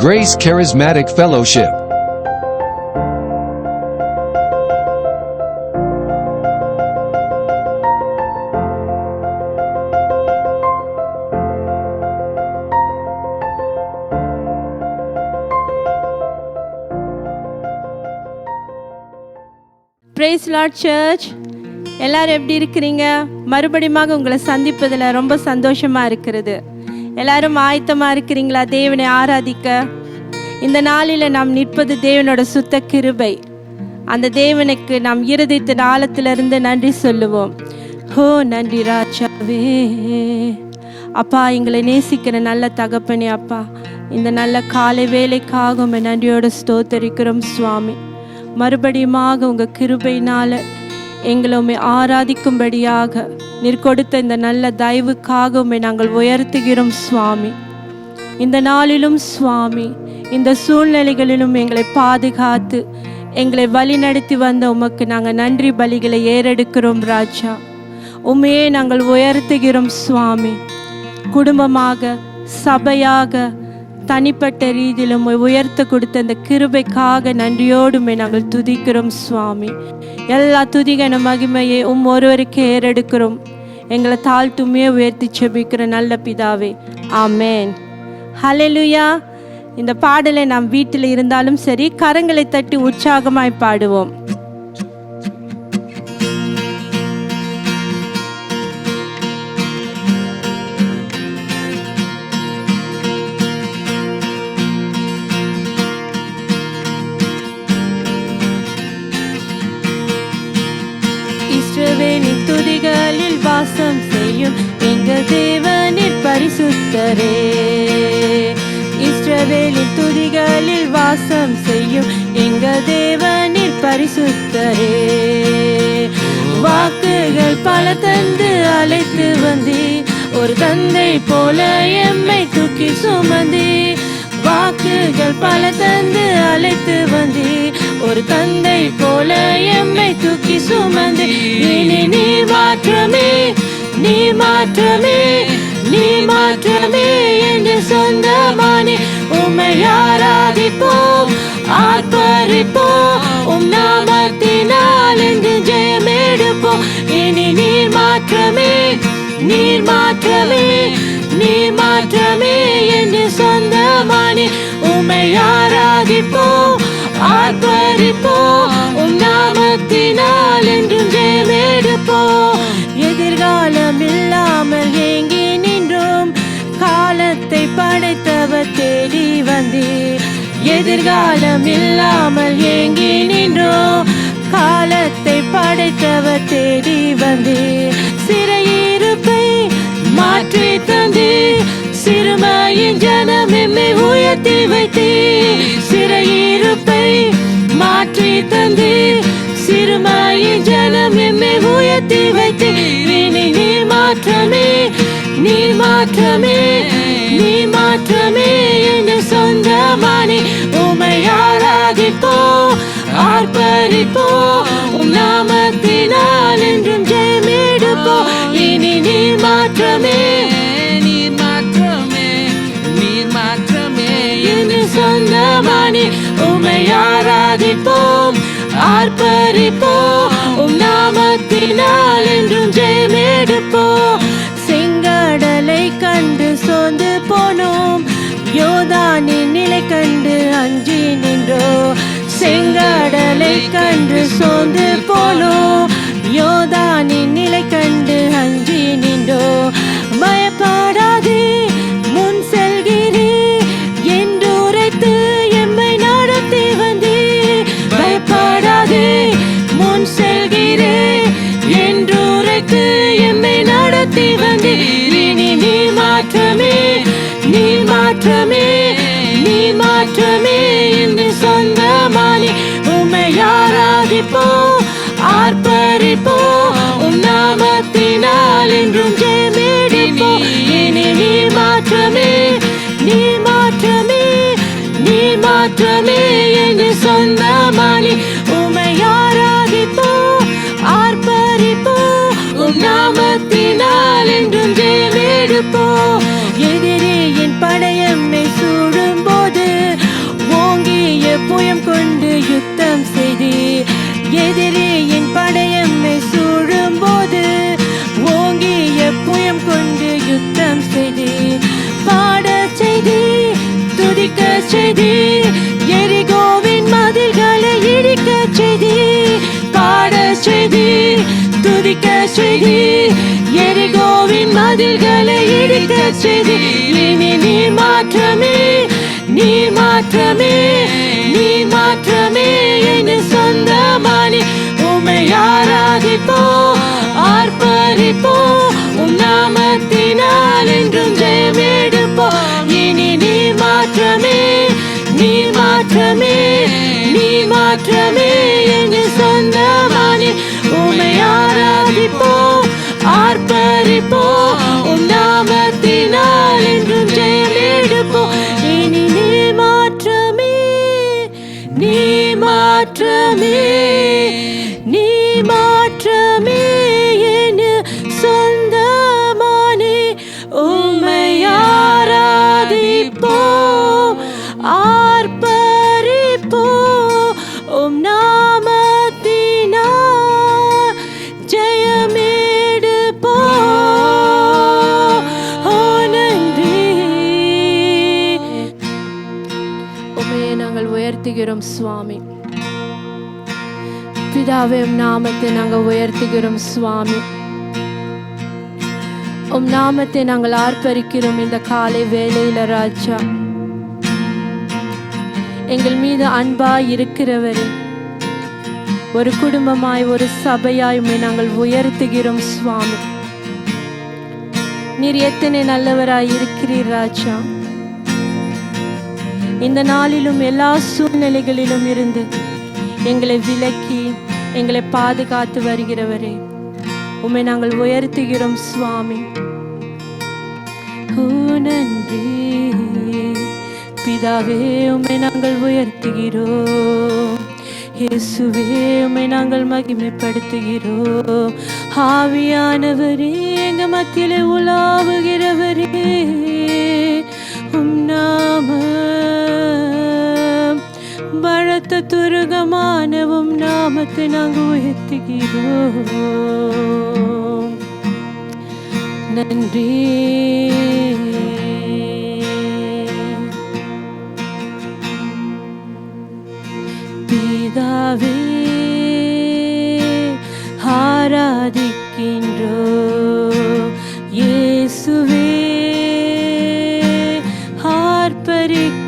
Grace Charismatic Fellowship. Praise Lord Church. எல்லாரும் எப்படி இருக்கிறீங்க? மறுபடியும் உங்களை சந்திப்பதில் ரொம்ப சந்தோஷமா இருக்கிறது. எல்லாரும் ஆயத்தமா இருக்கிறீங்களா தேவனை ஆராதிக்க? இந்த நாளில் நாம் நிற்பது தேவனோட சுத்த கிருபை. அந்த தேவனுக்கு நாம் இருதயத்தின் ஆழத்திலிருந்து நன்றி சொல்லுவோம். ஹோ நன்றி ராஜாவே. அப்பா, எங்களை நேசிக்கிற நல்ல தகப்பனே அப்பா, இந்த நல்ல காலை வேலைக்காக உம்மை நன்றியோடு ஸ்தோத்தரிக்கிறோம் சுவாமி. மறுபடியுமாக உங்கள் கிருபையினால எங்களை உம்மை ஆராதிக்கும்படியாக நீர் கொடுத்த இந்த நல்ல தயவுக்காக உம்மை நாங்கள் உயர்த்துகிறோம் சுவாமி. இந்த நாளிலும் சுவாமி, இந்த சூழ்நிலைகளிலும் எங்களை பாதுகாத்து எங்களை வழி நடத்தி வந்த உமக்கு நாங்கள் நன்றி பலிகளை ஏறெடுக்கிறோம் ராஜா. உம்மையே நாங்கள் உயர்த்துகிறோம் சுவாமி. குடும்பமாக, சபையாக, தனிப்பட்ட ரீதியிலும் உயர்த்த கொடுத்த அந்த கிருபைக்காக நன்றியோடுமே நாங்கள் துதிக்கிறோம் சுவாமி. எல்லா துதிகன மகிமையை ஒருவருக்கு ஏறெடுக்கிறோம். எங்களை தாழ்த்துமே உயர்த்தி செபிக்கிற நல்ல பிதாவே, ஆமேன். ஹல்லேலூயா. இந்த பாடலை நாம் வீட்டில் இருந்தாலும் சரி, கரங்களை தட்டி உற்சாகமாய் பாடுவோம். இஸ்ரவேலின் துதிகளில் வாசம் செய்யும் எங்கள் தேவனின் பரிசுத்தரே. இஸ்ரவேலின் துதிகளில் வாசம் செய்யும் எங்கள் தேவனின் பரிசுத்தரே. வாக்குகள் பல தந்து அழைத்து வந்தே, ஒரு தந்தை போல எம்மை தூக்கி சுமந்தே. வாக்குகள் பல தந்து அழைத்து வந்தே, ஒரு தந்தை போல எம்மை தூக்கி சுமந்தே. இனி நீ மாற்றமே, நீ மாற்றமே, நீ மாற்றமே என்று சொந்தமானே. உம்மை ஆராதிப்போம், ஆர்ப்பரிப்போம், உம் நாமத்தினால் என்று ஜெயமெடுப்போம். இனி நீர் மாற்றமே, நீர் மாற்றமே, நீர் மாற்றமே என்று சொந்தமானே. உம்மை ஆராதிப்போம், ஆர்ப்பரிப்போம், உம் நாமத்தினால் என்றும் ஜெயமெடுப்போம். எதிர்காலம் இல்லாமல் ஏங்கி நின்றோம், காலத்தை படைத்தவர் தேடி வந்தீர். எதிர்காலம் இல்லாமல் ஏங்கி நின்றோம், காலத்தை படைத்தவர் தேடி வந்தீர். சிறையிருப்பை மாற்றி தந்தீர், சிறுமையின் ஜனம் எம்மை உயர்த்தி வைத்தீர். சிறையிருப்பை மாற்றி தந்தீர், சிறுமையின் ஜனம் எம்மை உயர்த்தி வைத்தீர். இனி நீர் மாற்றமே, நீர் மாற்றமே, நீர் மாற்றமே என்று சொந்தமானே உம்மை ஆராதிப்போம் ஆர்ப்பரிப்போம் உம் நாமத்தினால் என்றும் ஜெயமெடுப்போம். இனி நீர் மாற்றமே நீர் மாற்றமே நீர் மாற்றமே என்று சொந்தமானே உம்மை ஆராதிப்போம் ஆர்ப்பரிப்போம் உம் நாமத்தினால் என்றும் ஜெயமெடுப்போம். செங்கடலை கண்டு சோர்ந்து போனோம் யோர்தானின் நிலை கண்டு அஞ்சி நின்றோம். செங்கடலை கண்டு சோர்ந்து போனோம் யோர்தானின் நிலை கண்டு அஞ்சி நின்றோம். பயப்படாதே முன் செல்கிறே என்று உரைத்து எம்மை நடத்தி வந்தே. பயப்படாதே முன் செல்கிறே என்று உரைத்து எம்மை நடத்தி வந்தே. இனி நீ மாற்றமே நீ மாற்றமே நீ மாற்றமே என்று சொந்தமானே உம்மை ஆராதிப்போம் ஆர்ப்பரிப்போம் உம் நாமத்தினால் என்றும் ஜெயமெடுப்போம். இனி நீ மாற்றமே நீ மாற்றமே நீ மாற்றமே என்று சொந்தமானே உம்மை ஆராதிப்போம் ஆர்ப்பரிப்போம் உம் நாமத்தினால் என்றும் ஜெயமெடுப்போம். எதிரே என் படையம்மை சூடும் போது ஓங்கிய புயம் கொண்டு யுத்தம் செய்து. எதிரே என் படையம்மை சூடும் போது ஓங்கிய புயம் கொண்டு யுத்தம் செய்து. பாடச் செய்தி துதிக்க செய்தி எரிகோவின் மதில்களை இடிக்க செய்தி. பாடச் செய்தி துதிக்க செய்தி எரிகோவின் மதில்களை இடிக்க செய்தி. இனி நீ மாற்றமே நீ மாற்றமே நீ மாற்றமே என் சொந்தமானே உம்மை ஆராதிப்போம் ஆர்ப்பரிப்போம் உம் நாமத்தினால் என்றும் ஜெயமெடுப்போம். இனி நீ மாற்றமே நீ மாற்றமே நீ மாற்றமே என் சொந்தமானே உம்மை ஆராதிப்போம் ஆர்ப்பரிப்போம் உம் நாமத்தினால் என்றும் ஜெயமெடுப்போம். இனி நீ மாற்றமே நீ மாற்றமே நீ மாற்றமே என் சொந்தமானே உம்மை ஆராதிப்போம் ஆர்ப்பரிப்போம் உம் நாமத்தினால் ஜெயமெடுப்போம். நன்றி உம்மையை நாங்கள் உயர்த்துகிறோம் சுவாமி. பிதாவே உம் நாமத்தை நாங்கள் உயர்த்துகிறோம் சுவாமி. உம் நாமத்தை நாங்கள் ஆர்ப்பரிக்கிறோம் இந்த காலை வேளையில ராஜா. எங்கள் மீது அன்பாய் இருக்கிறவரே ஒரு குடும்பமாய் ஒரு சபையாய் உம்மை நாங்கள் உயர்த்துகிறோம் சுவாமி. நீர் எத்தனை நல்லவராய் இருக்கிறீர் ராஜா. இந்த நாளிலும் எல்லா சூழ்நிலைகளிலும் இருந்து எங்களை விலக்கி எங்களை பாதுகாத்து வருகிறவரே உம்மை நாங்கள் உயர்த்துகிறோம் சுவாமி. நன்றி பிதாவே உம்மை நாங்கள் உயர்த்துகிறோம். இயேசுவே உம்மை நாங்கள் மகிமைப்படுத்துகிறோம். ஆவியானவரே எங்க மத்தியிலே உலாவுகிறவரே உம் நாமம் பலத்த துருகமான உம் நாமத்தை நாங்கள் உயர்த்துகிறோம். நன்றி பிதாவே ஆராதிக்கின்றோம். இயேசுவே ஆர்ப்பரிக்கின்றோம்.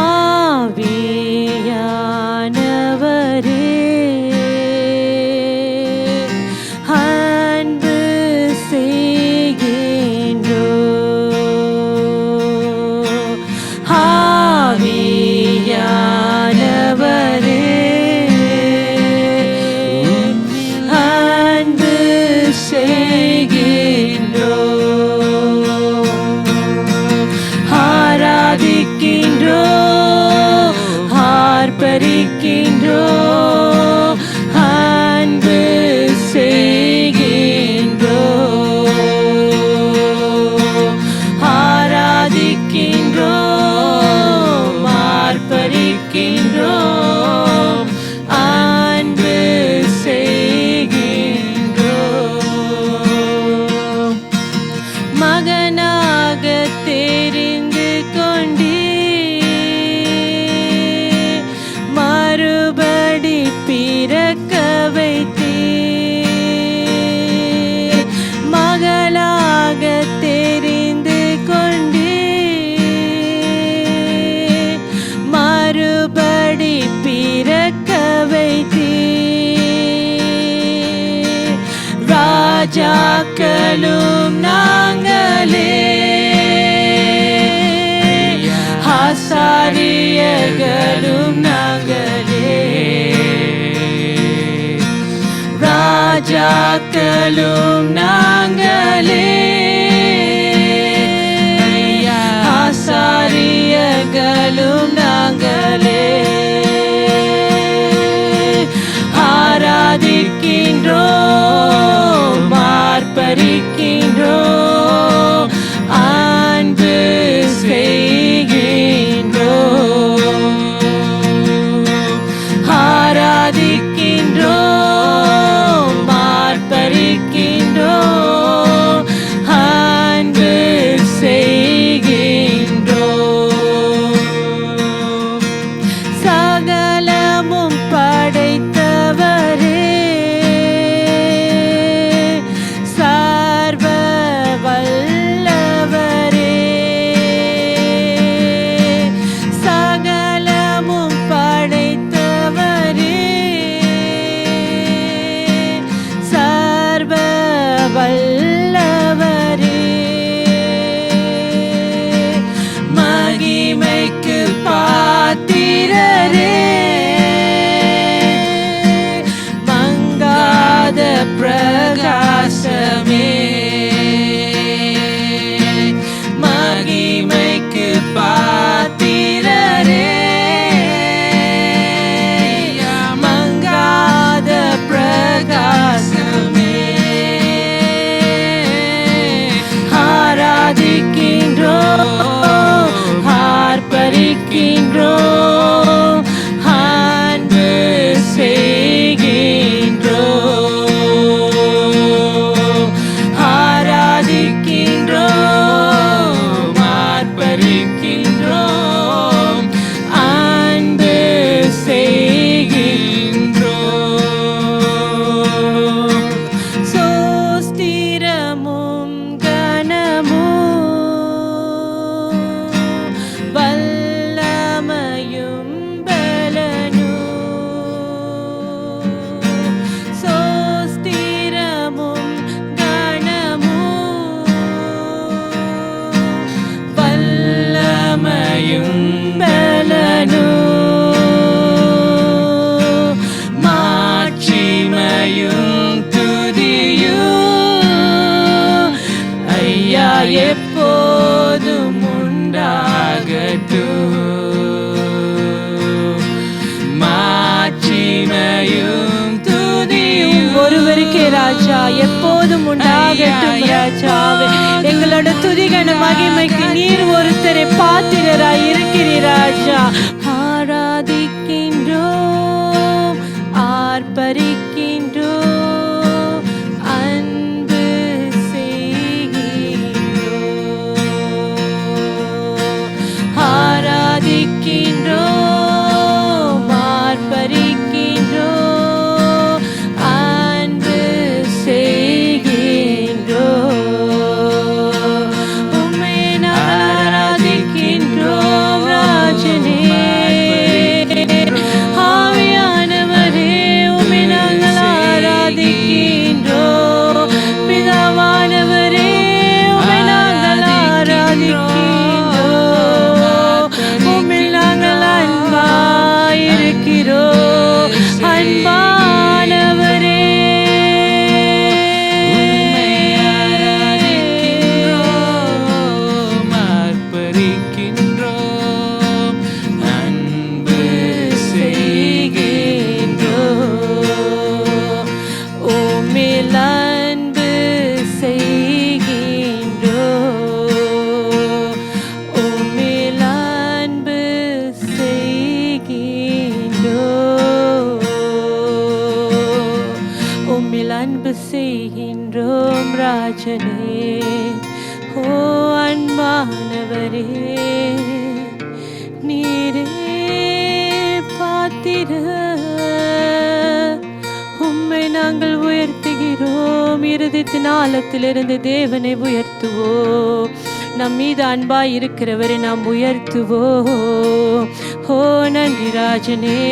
ஆவியானவரே அன்பு செய் ராஜாக்களும் நாங்களே, ஆசாரியர்களும் நாங்களே, ராஜாக்களும் நாங்களே, ஆசாரியர்களும் நாங்களே, ஆராதிக்கின்றோம், ஆர்ப்பரிக்கின்றோம், அன்பு செய்கின்றோம், ஆராதிக்கின்றோம், ஆர்ப்பரிக்கின்றோம், அன்பு செய்கின்றோம். சகலமும் படைத்தவரே, சர்வ வல்லவரே, சகலமும் படைத்தவரே, சர்வ வல்லவரே, மகிமைக்கு பாத்திரரே, மங்காத பிரகாசமே, மகிமைக்கு பாத்திரரே, மங்காத பிரகாசமே, ஆராதிக்கின்றோம், ஆர்ப்பரிக்கின்றோம், அன்பு செய்கின்றோம், ஆராதிக்கின்றோம், ஆர்ப்பரிக்கின்றோம், அன்பு செய்கின்றோம். சோஸ்திரமும் கனமும் வல்லமையும் பலனும், சோஸ்திரமும் கனமும் வல்லமையும் பலனும், மாட்சிமையும் துதியும் ஐயா எப்போதும் உண்டாகட்டும், மாட்சிமையும் துதியும் ஒருவருக்கே ராஜா எப்போதும் உண்டாகட்டும். ராஜாவே, எங்களோட துதிகன மகிமைக்கு நீர் ஒருத்தரை பாத்திரராய் இருக்கிறீர் ராஜா. ஆராதிக்கின்றோம், ஆர்ப்பரிக்கின்றோம், அன்பு செய்கின்றோம், ஆராதிக்கின்றோம், ஆர்ப்பரிக்கின்றோம், அன்பு செய்கின்றோம். உம்மை நாங்கள் ஆராதிக்கின்றோம் ராஜனே, ஆவியானவரே, உம்மை நாங்கள் ஆராதிக்கின்றோம், பிதாவானவரே, உம்மை நாங்கள் ஆராதிக்கின்றோம், உம்மில் நாங்கள் அன்பாயிருக்கிறோம், அன்பானவரே, ஆர்ப்பரிக்கின்றோம், அன்பு செய்கின்றோம், உம்மில் அன்பு செய்கின்றோம், உம்மில் அன்பு செய்கின்றோம், உம்மில் அன்பு செய்கின்றோம் ராஜனே. ஓ அன்பானவரே, நீரே பாத்திர, உம்மை நாங்கள் உயர்த்துகிறோம், இருதயத்தின் ஆழத்திலிருந்து தேவனை உயர்த்துவோம். நம் மீது அன்பாய் இருக்கிறவரை நாம் உயர்த்துவோம். ஓ நன்றி ராஜனே,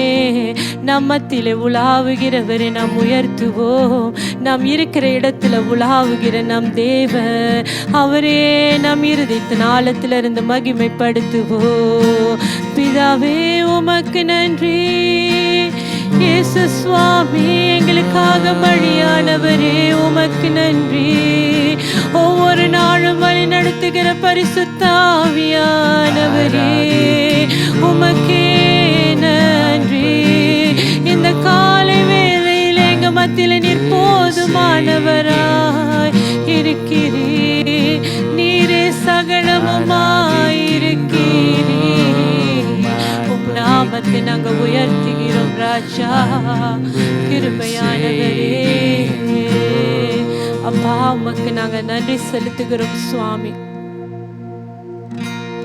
நம்மத்திலே உலாவுகிறவரை நாம் உயர்த்துவோம். நாம் இருக்கிற இடத்துல உலாவுகிற நம் தேவன், அவரே நம் இருதயத்தின் ஆழத்திலிருந்து மகிமைப்படுத்துவோம். பிதாவே உமக்கு நன்றி, இயேசு சுவாமி எங்களுக்காக பலியானவரே உமக்கு நன்றி. ஒவ்வொரு நாளும் வழி நடத்துகிற பரிசுத்த ஆவியானவரே உமக்கே நன்றி. இந்த காலை வேளையில் எங்க மத்தியில் நீர் போதுமானவராய் இருக்கிறீர். நீரே சகலமுமாயிருக்கிறீர். உம் நாமத்தை நாங்க உயர்த்துகிறோம் ராஜா, கிருபையானவரே. அப்பா உமக்கு நாங்க நன்றி செலுத்துகிறோம் சுவாமி.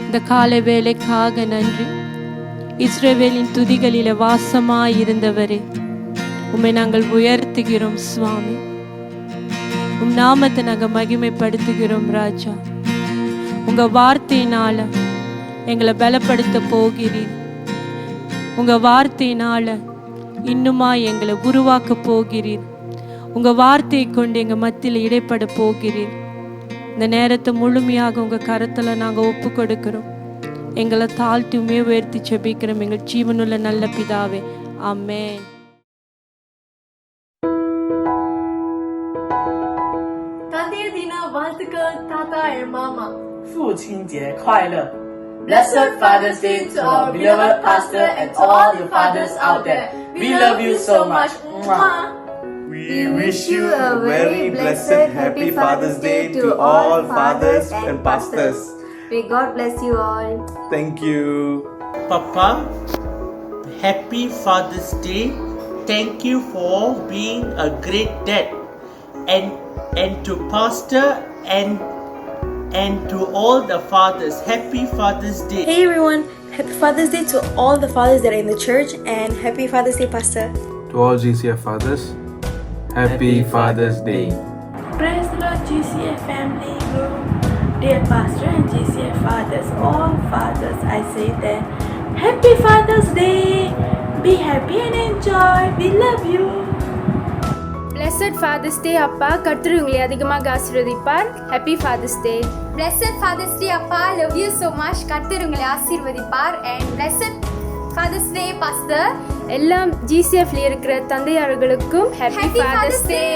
இந்த காலை வேலைக்காக நன்றி. இஸ்ரவேலின் துதிகளில வாசமாய் இருந்தவரே உம்மை நாங்கள் உயர்த்துகிறோம் சுவாமி. உம் நாமத்தை நாங்க மகிமைப்படுத்துகிறோம் ராஜா. உங்க வார்த்தையினால எங்களை பலப்படுத்த போகிறீர். உங்க வார்த்தையினால இன்னுமா எங்களை உருவாக்க போகிறீர். உங்க வார்த்தையை கொண்டு எங்க மத்தியில் இடைப்பட போகிறீர். இந்த நேரத்தை முழுமையாக உங்க கரத்துல நாங்க ஒப்பு கொடுக்கிறோம். எங்களை தாழ்த்துமே உயர்த்தி ஜெபிக்கிறோம் எங்கள் ஜீவனுள்ள நல்ல பிதாவே, ஆமென். தந்தையர் தின வாழ்த்துக்கள் தாத்தா and மாமா. 父亲节快乐 Blessed Father's Day to our beloved pastor and all the fathers out there. We love you so much. Mwah. We wish you a very blessed Happy Father's Day to all fathers and pastors. May God bless you all. Thank you. Papa, Happy Father's Day. Thank you for being a great dad. And to pastor and to all the fathers, Happy Father's Day. Hey everyone, Happy Father's Day to all the fathers that are in the church and Happy Father's Day Pastor. To all GCF fathers, Happy Father's Day. Praise the Lord, GCF family group, dear pastor and GCF fathers, all fathers, I say that Happy Father's Day. Be happy and enjoy. We love you. Blessed Father's Day அப்பா, கர்த்தர் உங்களை அதிகமாக ஆசீர்வதிப்பார். Happy Father's Day. Blessed Father's Day அப்பா, love you so much. கர்த்தர் உங்களை ஆசீர்வதிப்பார். And blessed Father's Day Pastor. எல்லா GCFல இருக்கிற தந்தையார்களுக்கும் Happy Father's Day.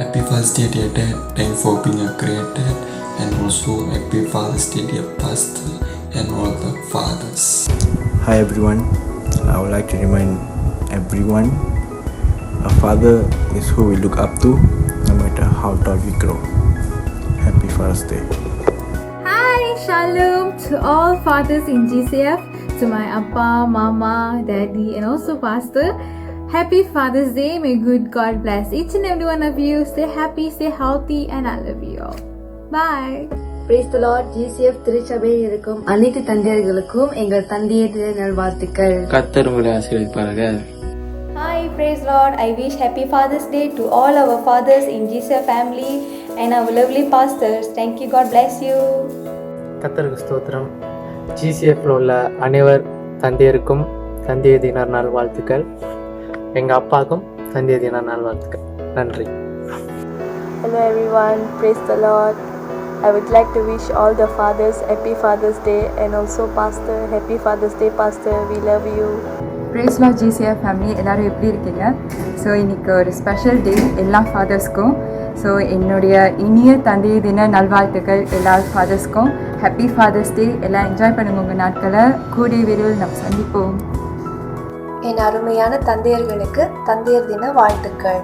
Happy Father's Day, dear Dad. Thank you for being a great dad. And also Happy Father's Day, dear Pastor and all the fathers. Hi everyone. I would like to remind everyone, a father is who we look up to, no matter how tall we grow. Happy Father's Day. Hi, Shalom to all fathers in GCF, to my Appa, Mama, Daddy and also Pastor. Happy Father's Day. May good God bless each and every one of you. Stay happy, stay healthy and I love you all. Bye. Praise the Lord. GCF திருச்சபையில் இருக்கும் அனைத்து தந்தையர்களுக்கும் எங்கள் தந்தையர் தின நல்வாழ்த்துக்கள். கர்த்தர் உங்களை ஆசீர்வதிப்பாராக. Hi, praise Lord. I wish Happy Father's Day to all our fathers in GCF family and our lovely pastors. Thank you. God bless you. கர்த்தருக்கு ஸ்தோத்திரம். GCFல உள்ள அனைவர் தந்தையருக்கும் தந்தையர் தின நல்வாழ்த்துக்கள். எங்கள் அப்பாவுக்கும் தந்தையர் தின நல்வாழ்த்துக்கள். நன்றி. Hello everyone, praise the Lord. I would like to wish all the fathers Happy Father's Day and also Pastor Happy Father's Day Pastor. We love you. Praise Lord GCF family, எல்லாரும் எப்படி இருக்கீங்க? ஸோ இன்னைக்கு ஒரு special day எல்லா ஃபாதர்ஸ்க்கும். So என்னுடைய இனிய தந்தை தின நல்வாழ்த்துக்கள் எல்லா ஃபாதர்ஸ்க்கும். ஹாப்பி ஃபாதர்ஸ் டே. எல்லாம் என்ஜாய் பண்ணுங்க உங்கள் நாட்களை. கூடிய விரைவில் நம்ம சந்திப்போம். என் அருமையான தந்தையர்களுக்கு தந்தையர் தின வாழ்த்துக்கள்.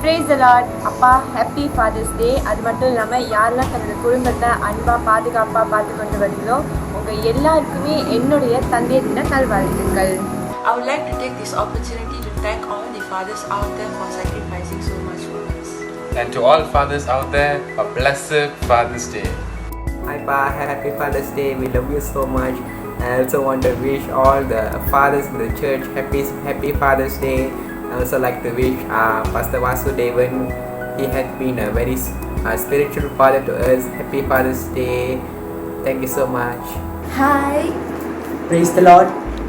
Praise the Lord. அப்பா ஹாப்பி ஃபாதர்ஸ் டே. அது மட்டும் இல்லாமல் யாரெல்லாம் தன்னோட குடும்பத்தை அன்பாக பாதுகாப்பாக பார்த்து கொண்டு வரீங்களோ உங்கள் எல்லாருக்குமே என்னுடைய தந்தையர் தின நல்வாழ்த்துக்கள். I would like to take this opportunity to thank all the fathers out there for sacrificing so much for us. And to all fathers out there, a blessed Father's Day. Hi Pa, Happy Father's Day. We love you so much. I also want to wish all the fathers in the church Happy Father's Day. I also like to wish Pastor Vasudevan. He had been a very spiritual father to us. Happy Happy Father's Day. Thank you so much. Hi. Praise the Lord.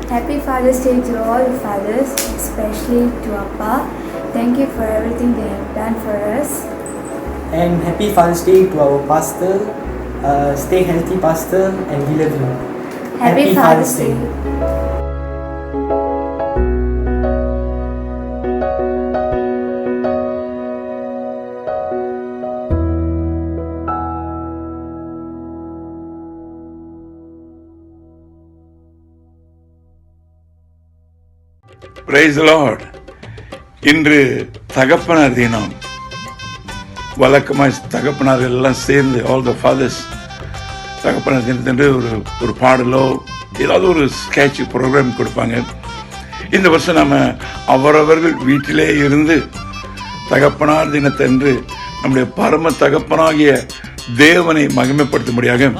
Happy Father's Day to all the fathers, especially to Appa. Thank you for everything they have done for us. And happy Father's Day to our pastor. Stay healthy, pastor, and we love you. Happy Father's Day. Praise the Lord. இன்று தகப்பனார் தினம். வழக்கமாக தகப்பனார் எல்லாம் சேர்ந்து all the fathers தகப்பனார் தினத்தன்று ஒரு பாடலோ ஏதாவது ஒரு ஸ்கேட்ச் ப்ரோக்ராம் கொடுப்பாங்க. இந்த வருஷம் நம்ம அவரவர்கள் வீட்டிலே இருந்து தகப்பனார் தினத்தன்று நம்முடைய பரம தகப்பனாகிய தேவனை மகிமைப்படுத்தும்படியாக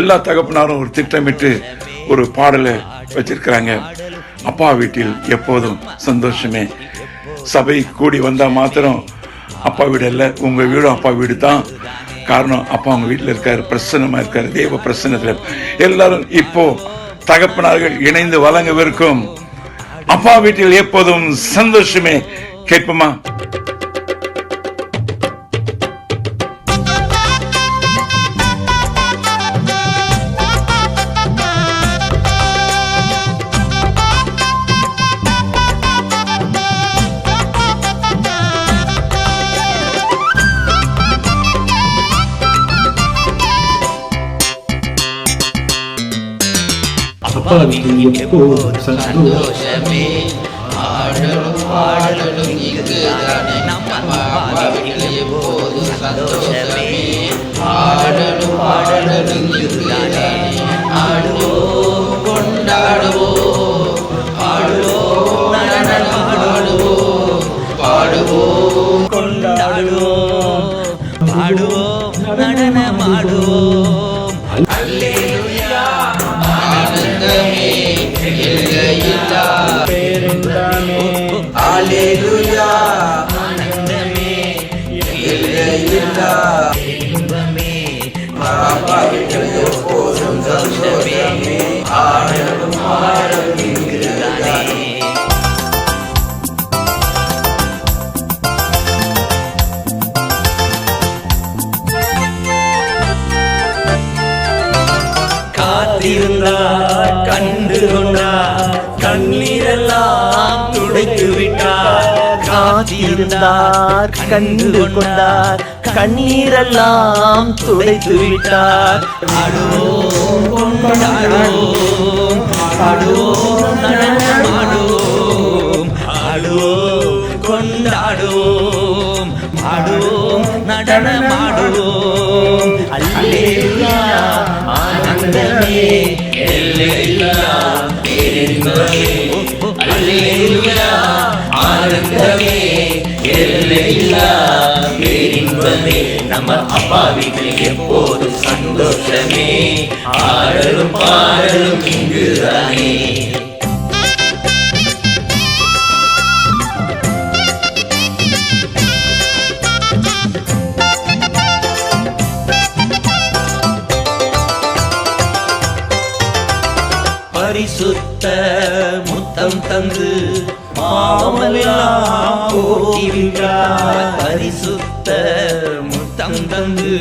எல்லா தகப்பனாரும் ஒரு திட்டமிட்டு ஒரு பாடலை வச்சிருக்கிறாங்க. அப்பா வீட்டில் எப்போதும் சந்தோஷமே. சபை கூடி வந்தா மாத்திரம் அப்பா வீடு இல்லை, உங்க வீடும் அப்பா வீடு தான். காரணம், அப்பா அவங்க வீட்டில் இருக்காரு, பிரசன்னமா இருக்காரு, தேவ பிரசன்னத்துல. எல்லாரும் இப்போ தகப்பனார்கள் இணைந்து வழங்கவிருக்கும் அப்பா வீட்டில் எப்போதும் சந்தோஷமே கேட்போமா? அப்பா வீட்டில் எப்போதும் சந்தோஷமே. ஆடலும் பாடலும் இங்குதானே நம்ம அப்பா வீட்டில் எப்போதும் சந்தோஷமே. ஆடலும் பாடலும் இங்குதானே. ஆடுவோம் கொண்டாடுவோம், ஆடுவோம் நடனமாடுவோம், பாடுவோம் கொண்டாடுவோம், பாடுவோம் நடனமாடுவோம். அல்லேலூயா ஆனந்தமே எல்லையில்லா பேரின்பமே. அல்லேலூயா ஆனந்தமே எல்லையில்லா பேரின்பமே. அப்பா வீட்டில் எப்போதும் சந்தோஷமே. ஆடலும் பாடலும் இங்குதானே. காத்திருந்தார் கண்டு கொண்டார், கண்ணீரெல்லாம் துடைத்து விட்டார். காத்திருந்தார் கண்டு கொண்டார், கண்ணீரெல்லாம் துடைத்து விட்டார். ஆடுவோம் கொண்டாடுவோம், ஆடுவோம் நடனமாடுவோம், ஆடுவோம் கொண்டாடுவோம், ஆடுவோம் நடனமாடுவோம். அல்லேலூயா ஆனந்தமே எல்லையில்லா பேரின்பமே. அல்லேலூயா ஆனந்தமே எல்லையில்லா பேரின்பமே. நம்ம அப்பா வீட்டில் எப்போது சந்தோஷமே. ஆடலும் பாடலும் இங்குதானே. பரிசுத்த முத்தம் தந்து பாவமெல்லாம் போக்கிவிட்டார். பரிசுத்த முத்தம் தந்து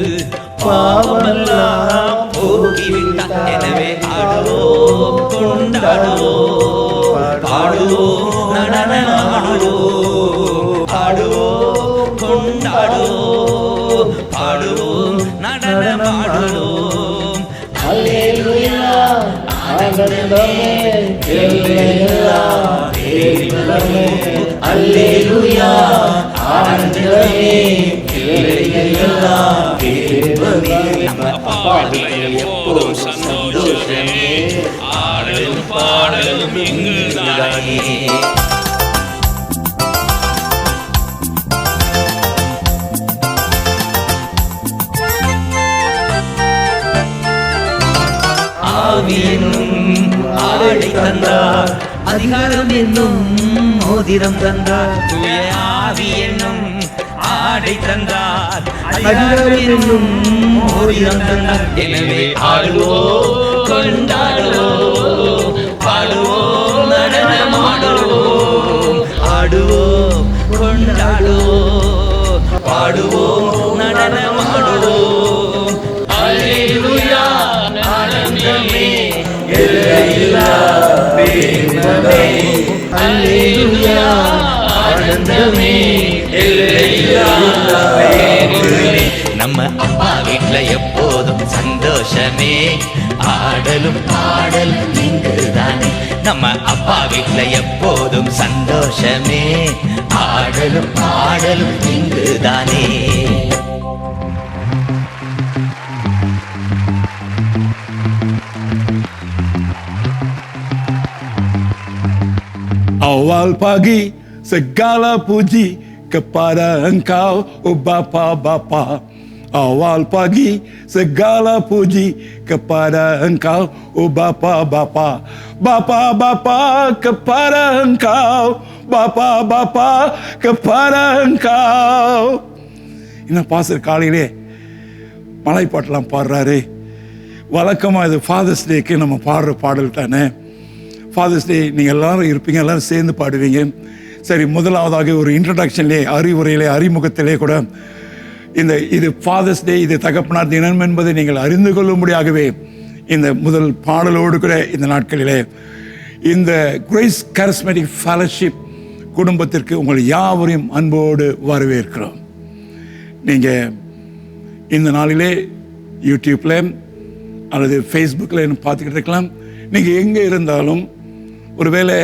பாவமெல்லாம் போக்கிவிட்டார். எனவே ஆடுவோம் கொண்டாடுவோம், பாடுவோம் நடனமாடுவோம், ஆடுவோம் கொண்டாடுவோம், பாடுவோம் நடனமாடுவோம். அல்லேலூயா ஆனந்தமே எல்லையில்லா பேரின்பமே. அல்லேலூயா ஆனந்தமே எல்லையில்லா பேரின்பமே. நம்ம அப்பா வீட்டில் எப்போதும் சந்தோஷமே. ஆடலும் பாடலும் இங்குதானே. ஆவி என்னும் ஆடை தந்தார், அதிகாரம் என்னும் மோதிரம் தந்தார். தூய ஆவி என்னும் ஆடை ஆடை தந்தார் அதிகாரம் மோதிரம் தந்தார் எனவே ஆடுவோம் கொண்டாடுவோம் பாடுவோம் நடனமாடுவோம் ஆடுவோம் கொண்டாடுவோம் பாடுவோம் நடனமாடுவோம் அல்லேலூயா ஆனந்தமே எல்லையில்லா பேரின்பமே அல்லேலூயா ஆனந்தமே எல்லையில்லா பேரின்பமே நம்ம அப்பா வீட்ல எப்போதும் சந்தோஷமே ஆடலும் பாடலும் இங்குதானே நம்ம அப்பா வீட்ல எப்போதும் சந்தோஷமே ஆடலும் பாடலும் இங்குதானே Awal pagi segala puji kepada Engkau, oh Bapa. Awal pagi segala puji kepada Engkau, oh Bapa. Bapa kepada Engkau, Bapa kepada Engkau. என்ன பாஸ்டர் காலையிலே மலைப்பாட்டெல்லாம் பாடுறாரு. வழக்கமாக இது ஃபாதர்ஸ் டேக்கு நம்ம பாடுற பாடல் தானே. ஃபாதர்ஸ் டே நீங்கள் எல்லாரும் இருப்பீங்க, எல்லோரும் சேர்ந்து பாடுவீங்க. சரி, முதலாவதாக ஒரு இன்ட்ரடக்ஷன்லேயே அறிவுரையிலே அறிமுகத்திலே கூட இது ஃபாதர்ஸ் டே, இது தகப்பனார் தினம் என்பதை நீங்கள் அறிந்து கொள்ளும்படியாகவே இந்த முதல் பாடலோடு கூட இந்த நாட்களிலே இந்த கிரேஸ் கரிஸ்மேட்டிக் ஃபெலோஷிப் குடும்பத்திற்கு உங்கள் யாவரையும் அன்போடு வரவேற்கிறோம். நீங்கள் இந்த நாளிலே யூடியூப்பில் அல்லது ஃபேஸ்புக்கில் பார்த்துக்கிட்டு இருக்கலாம். நீங்கள் எங்கே இருந்தாலும் ஒருவேளை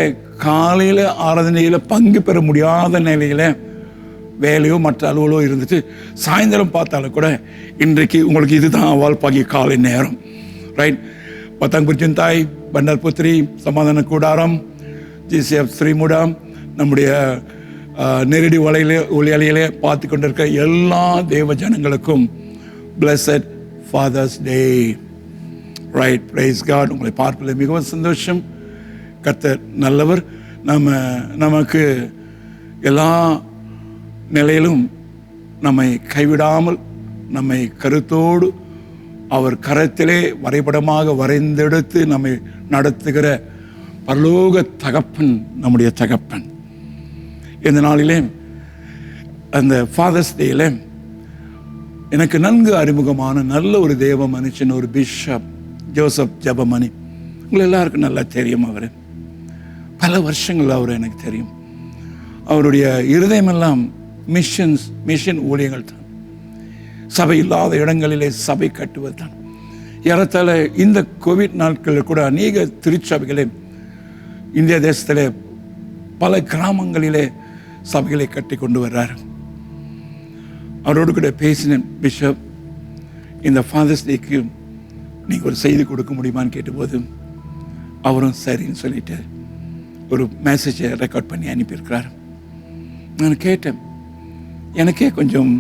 காலையில் ஆராதனையில் பங்கு பெற முடியாத நிலையில் வேலையோ மற்ற அலுவலோ இருந்துட்டு சாயந்தரம் பார்த்தாலும் கூட இன்றைக்கு உங்களுக்கு இதுதான் அவால்பாகி காலை நேரம். ரைட், பத்தாங்குறிச்சின் தாய், பண்டார்புத்திரி சமாதான கூடாரம், GCF ஸ்ரீமுடா, நம்முடைய நேரடி ஒளியாளியிலே பார்த்து கொண்டிருக்க எல்லா தேவ ஜனங்களுக்கும் blessed father's day. Right, praise God. உங்களை பார்ப்பதில் மிகவும் சந்தோஷம். கர்த்தர் நல்லவர். நமக்கு எல்லா நிலையிலும் நம்மை கைவிடாமல் நம்மை கருத்தோடு அவர் கரத்திலே வரைபடமாக வரைந்தெடுத்து நம்மை நடத்துகிற பரலோக தகப்பன் நம்முடைய தகப்பன். இந்த நாளிலே அந்த ஃபாதர்ஸ் டேயில் எனக்கு நன்கு அறிமுகமான நல்ல ஒரு தேவ மனுஷன், ஒரு பிஷப் ஜோசப் ஜெபமணி. உங்களை எல்லாருக்கும் நல்லா தெரியும். அவர் பல வருஷங்கள் அவர் எனக்கு தெரியும். அவருடைய இருதயமெல்லாம் மிஷன் ஊழியங்கள் தான். சபை இல்லாத இடங்களிலே சபை கட்டுவது தான். ஏறத்தாழ இந்த கோவிட் நாட்களில் கூட அநேக திருச்சபைகளே இந்திய தேசத்தில் பல கிராமங்களிலே சபைகளை கட்டி கொண்டு வர்றார். அவரோடு கூட பேசின பிஷப், இந்த ஃபாதர்ஸ் டேக்கு நீங்கள் ஒரு செய்தி கொடுக்க முடியுமான்னு கேட்டபோது அவரும் சரின்னு சொல்லிட்டு ஒரு மெசேஜை ரெக்கார்ட் பண்ணி அனுப்பியிருக்கிறார். நான் கேட்டேன், எனக்கே கொஞ்சம்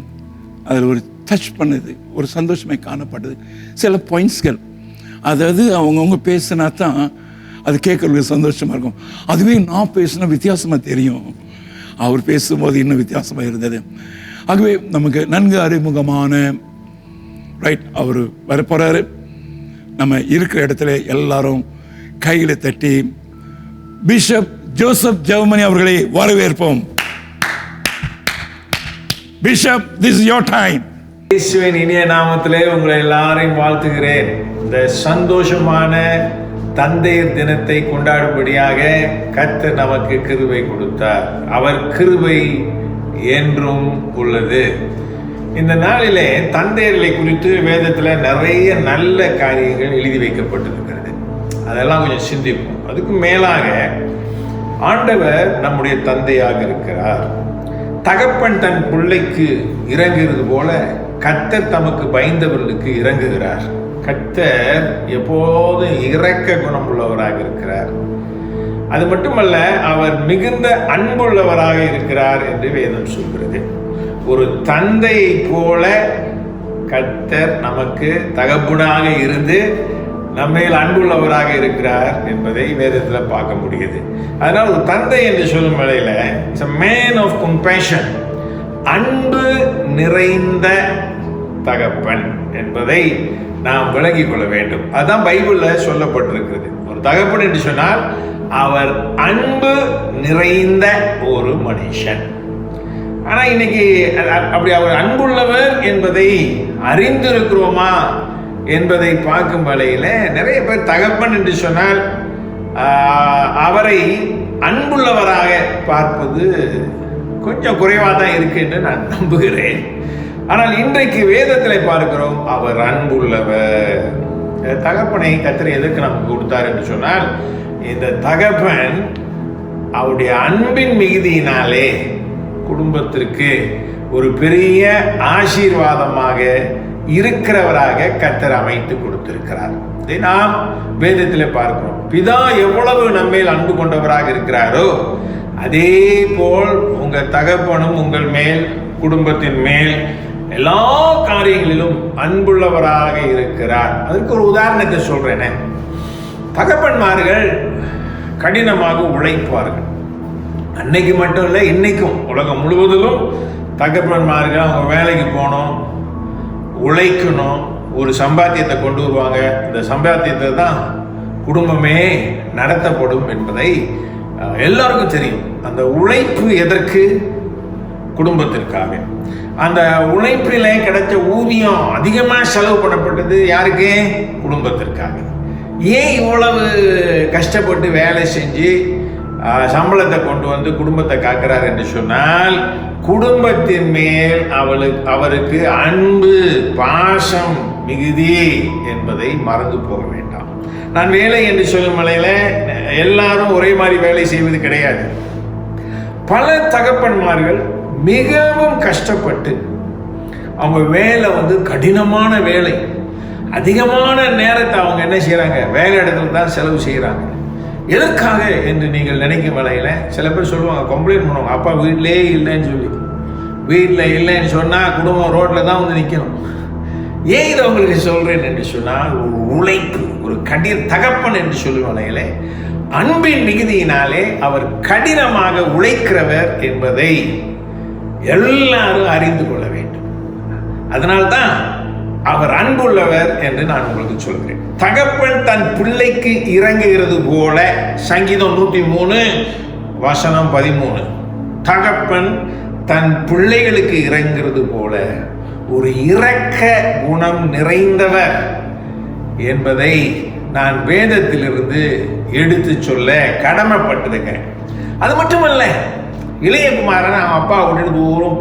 அதில் ஒரு டச் பண்ணுது, ஒரு சந்தோஷமே காணப்பட்டது. சில பாயிண்ட்ஸ்கள், அதாவது அவங்கவுங்க பேசினா தான் அது கேட்கறதுக்கு சந்தோஷமாக இருக்கும். அதுவே நான் பேசினா வித்தியாசமாக தெரியும். அவர் பேசும்போது இன்னும் வித்தியாசமாக இருந்தது. ஆகவே நமக்கு நன்கு அறிமுகமான அவர் வரப்போகிறாரு. நம்ம இருக்கிற இடத்துல எல்லாரும் கையில் தட்டி பிஷப் ஜோசப் ஜெபமணி அவர்களை வரவேற்போம். Bishop, this is your time. இயேசுவின் இனிய நாமத்திலே உங்களை எல்லாரையும் வாழ்த்துகிறேன். இந்த சந்தோஷமான தந்தையர் தினத்தை கொண்டாடும்படியாக கர்த்தர் நமக்கு கிருபை கொடுத்தார். அவர் கிருபை என்றும் உள்ளது. இந்த நாளிலே தந்தையர்களை குறித்து வேதத்தில் நிறைய நல்ல காரியங்கள் எழுதி வைக்கப்பட்டிருக்கிறது. அதெல்லாம் கொஞ்சம் சிந்திப்போம். அதுக்கு மேலாக ஆண்டவர் நம்முடைய தந்தையாக இருக்கிறார். தகப்பன் தன் பிள்ளைக்கு இறங்குகிறது போல கர்த்தர் தமக்கு பயந்தவர்களுக்கு இறங்குகிறார். கர்த்தர் எப்போதும் இரக்க குணம் உள்ளவராக இருக்கிறார். அது மட்டுமல்ல, அவர் மிகுந்த அன்புள்ளவராக இருக்கிறார் என்று வேதம் சொல்கிறது. ஒரு தந்தையை போல கர்த்தர் நமக்கு தகப்பனாக இருந்து நம்மையில் அன்புள்ளவராக இருக்கிறார் என்பதை வேதத்தில் பார்க்க முடியுது. அதனால் ஒரு தந்தை என்று சொல்லும் வேளையில் it's a man of compassion. அன்பு நிறைந்த தகப்பன் என்பதை நாம் விளங்கிக் கொள்ள வேண்டும். அதுதான் பைபிள்ல சொல்லப்பட்டிருக்கிறது. ஒரு தகப்பன் என்று சொன்னால் அவர் அன்பு நிறைந்த ஒரு மனுஷன். ஆனா இன்னைக்கு அப்படி அவர் அன்புள்ளவர் என்பதை அறிந்திருக்கிறோமா என்பதை பார்க்கும் வேளையில நிறைய பேர் தகப்பன் என்று சொன்னால் அவரை அன்புள்ளவராக பார்ப்பது கொஞ்சம் குறைவாக தான் இருக்கு என்று நான் நம்புகிறேன். ஆனால் இன்றைக்கு வேதத்தில் பார்க்கிறோம் அவர் அன்புள்ளவர். தகப்பனை கர்த்தர் எதற்கு நமக்கு கொடுத்தார் என்று சொன்னால், இந்த தகப்பன் அவருடைய அன்பின் மிகுதியினாலே குடும்பத்திற்கு ஒரு பெரிய ஆசீர்வாதமாக இருக்கிறவராக கர்த்தர் அமைத்து கொடுத்திருக்கிறார். இதை நாம் வேதத்தில் பார்க்கிறோம். பிதா எவ்வளவு நம்மேல் அன்பு கொண்டவராக இருக்கிறாரோ அதே போல் உங்க தகப்பனும் உங்கள் மேல், குடும்பத்தின் மேல் எல்லா காரியங்களிலும் அன்புள்ளவராக இருக்கிறார். அதுக்கு ஒரு உதாரணத்தை சொல்றேனே. தகப்பன்மார்கள் கடினமாக உழைப்பார்கள். அன்னைக்கு மட்டும் இல்லை, இன்னைக்கும் உலகம் முழுவதிலும் தகப்பன்மார்கள் அவங்க வேலைக்கு போகணும், உழைக்கணும், ஒரு சம்பாத்தியத்தை கொண்டு வருவாங்க. இந்த சம்பாத்தியத்தை தான் குடும்பமே நடத்தப்படும் என்பதை எல்லாருக்கும் தெரியும். அந்த உழைப்பு எதற்கு? குடும்பத்திற்காக. அந்த உழைப்பில் கிடைச்ச ஊதியம் அதிகமாக செலவு பண்ணப்பட்டது யாருக்கு? குடும்பத்திற்காக. ஏன் இவ்வளவு கஷ்டப்பட்டு வேலை செஞ்சு சம்பளத்தை கொண்டு வந்து குடும்பத்தை காக்கிறார் என்று சொன்னால், குடும்பத்தின் மேல் அவருக்கு அன்பு, பாசம் மிகுதி என்பதை மறந்து போக வேண்டாம். நான் வேலை என்று சொல்லும் வேளையில எல்லாரும் ஒரே மாதிரி வேலை செய்வது கிடையாது. பல தகப்பன்மார்கள் மிகவும் கஷ்டப்பட்டு அவங்க வேலை கடினமான வேலை, அதிகமான நேரத்தை அவங்க என்ன செய்யறாங்க? வேலை இடத்துல தான் செலவு செய்யறாங்க. எதற்காக என்று நீங்கள் நினைக்கும் வேலையில சில பேர் சொல்லுவாங்க, கம்ப்ளைண்ட் பண்ணுவாங்க, அப்பா வீட்டிலே இல்லைன்னு சொல்லி. வீட்டில் இல்லைன்னு சொன்னால் குடும்பம் ரோட்டில் தான் நிற்கணும். ஏன் இதை உங்களுக்கு சொல்கிறேன் என்று சொன்னால், ஒரு உழைப்பு, ஒரு தகப்பன் என்று சொல்லும் வேளையில அன்பின் மிகுதியினாலே அவர் கடினமாக உழைக்கிறவர் என்பதை எல்லாரும் அறிந்து கொள்ள வேண்டும். அதனால்தான் அவர் அன்புள்ளவர் என்று நான் உங்களுக்கு சொல்கிறேன். தகப்பன் தன் பிள்ளைக்கு இறங்குகிறது போல, சங்கீதம் 103:13. தகப்பன் தன் பிள்ளைகளுக்கு இறங்குகிறது போல ஒரு இரக்க குணம் நிறைந்தவர் என்பதை நான் வேதத்திலிருந்து எடுத்து சொல்ல கடமைப்பட்டிருக்கேன். அது மட்டுமல்ல, இளையகுமாரன் அவன் அப்பா விட்டு தூரம்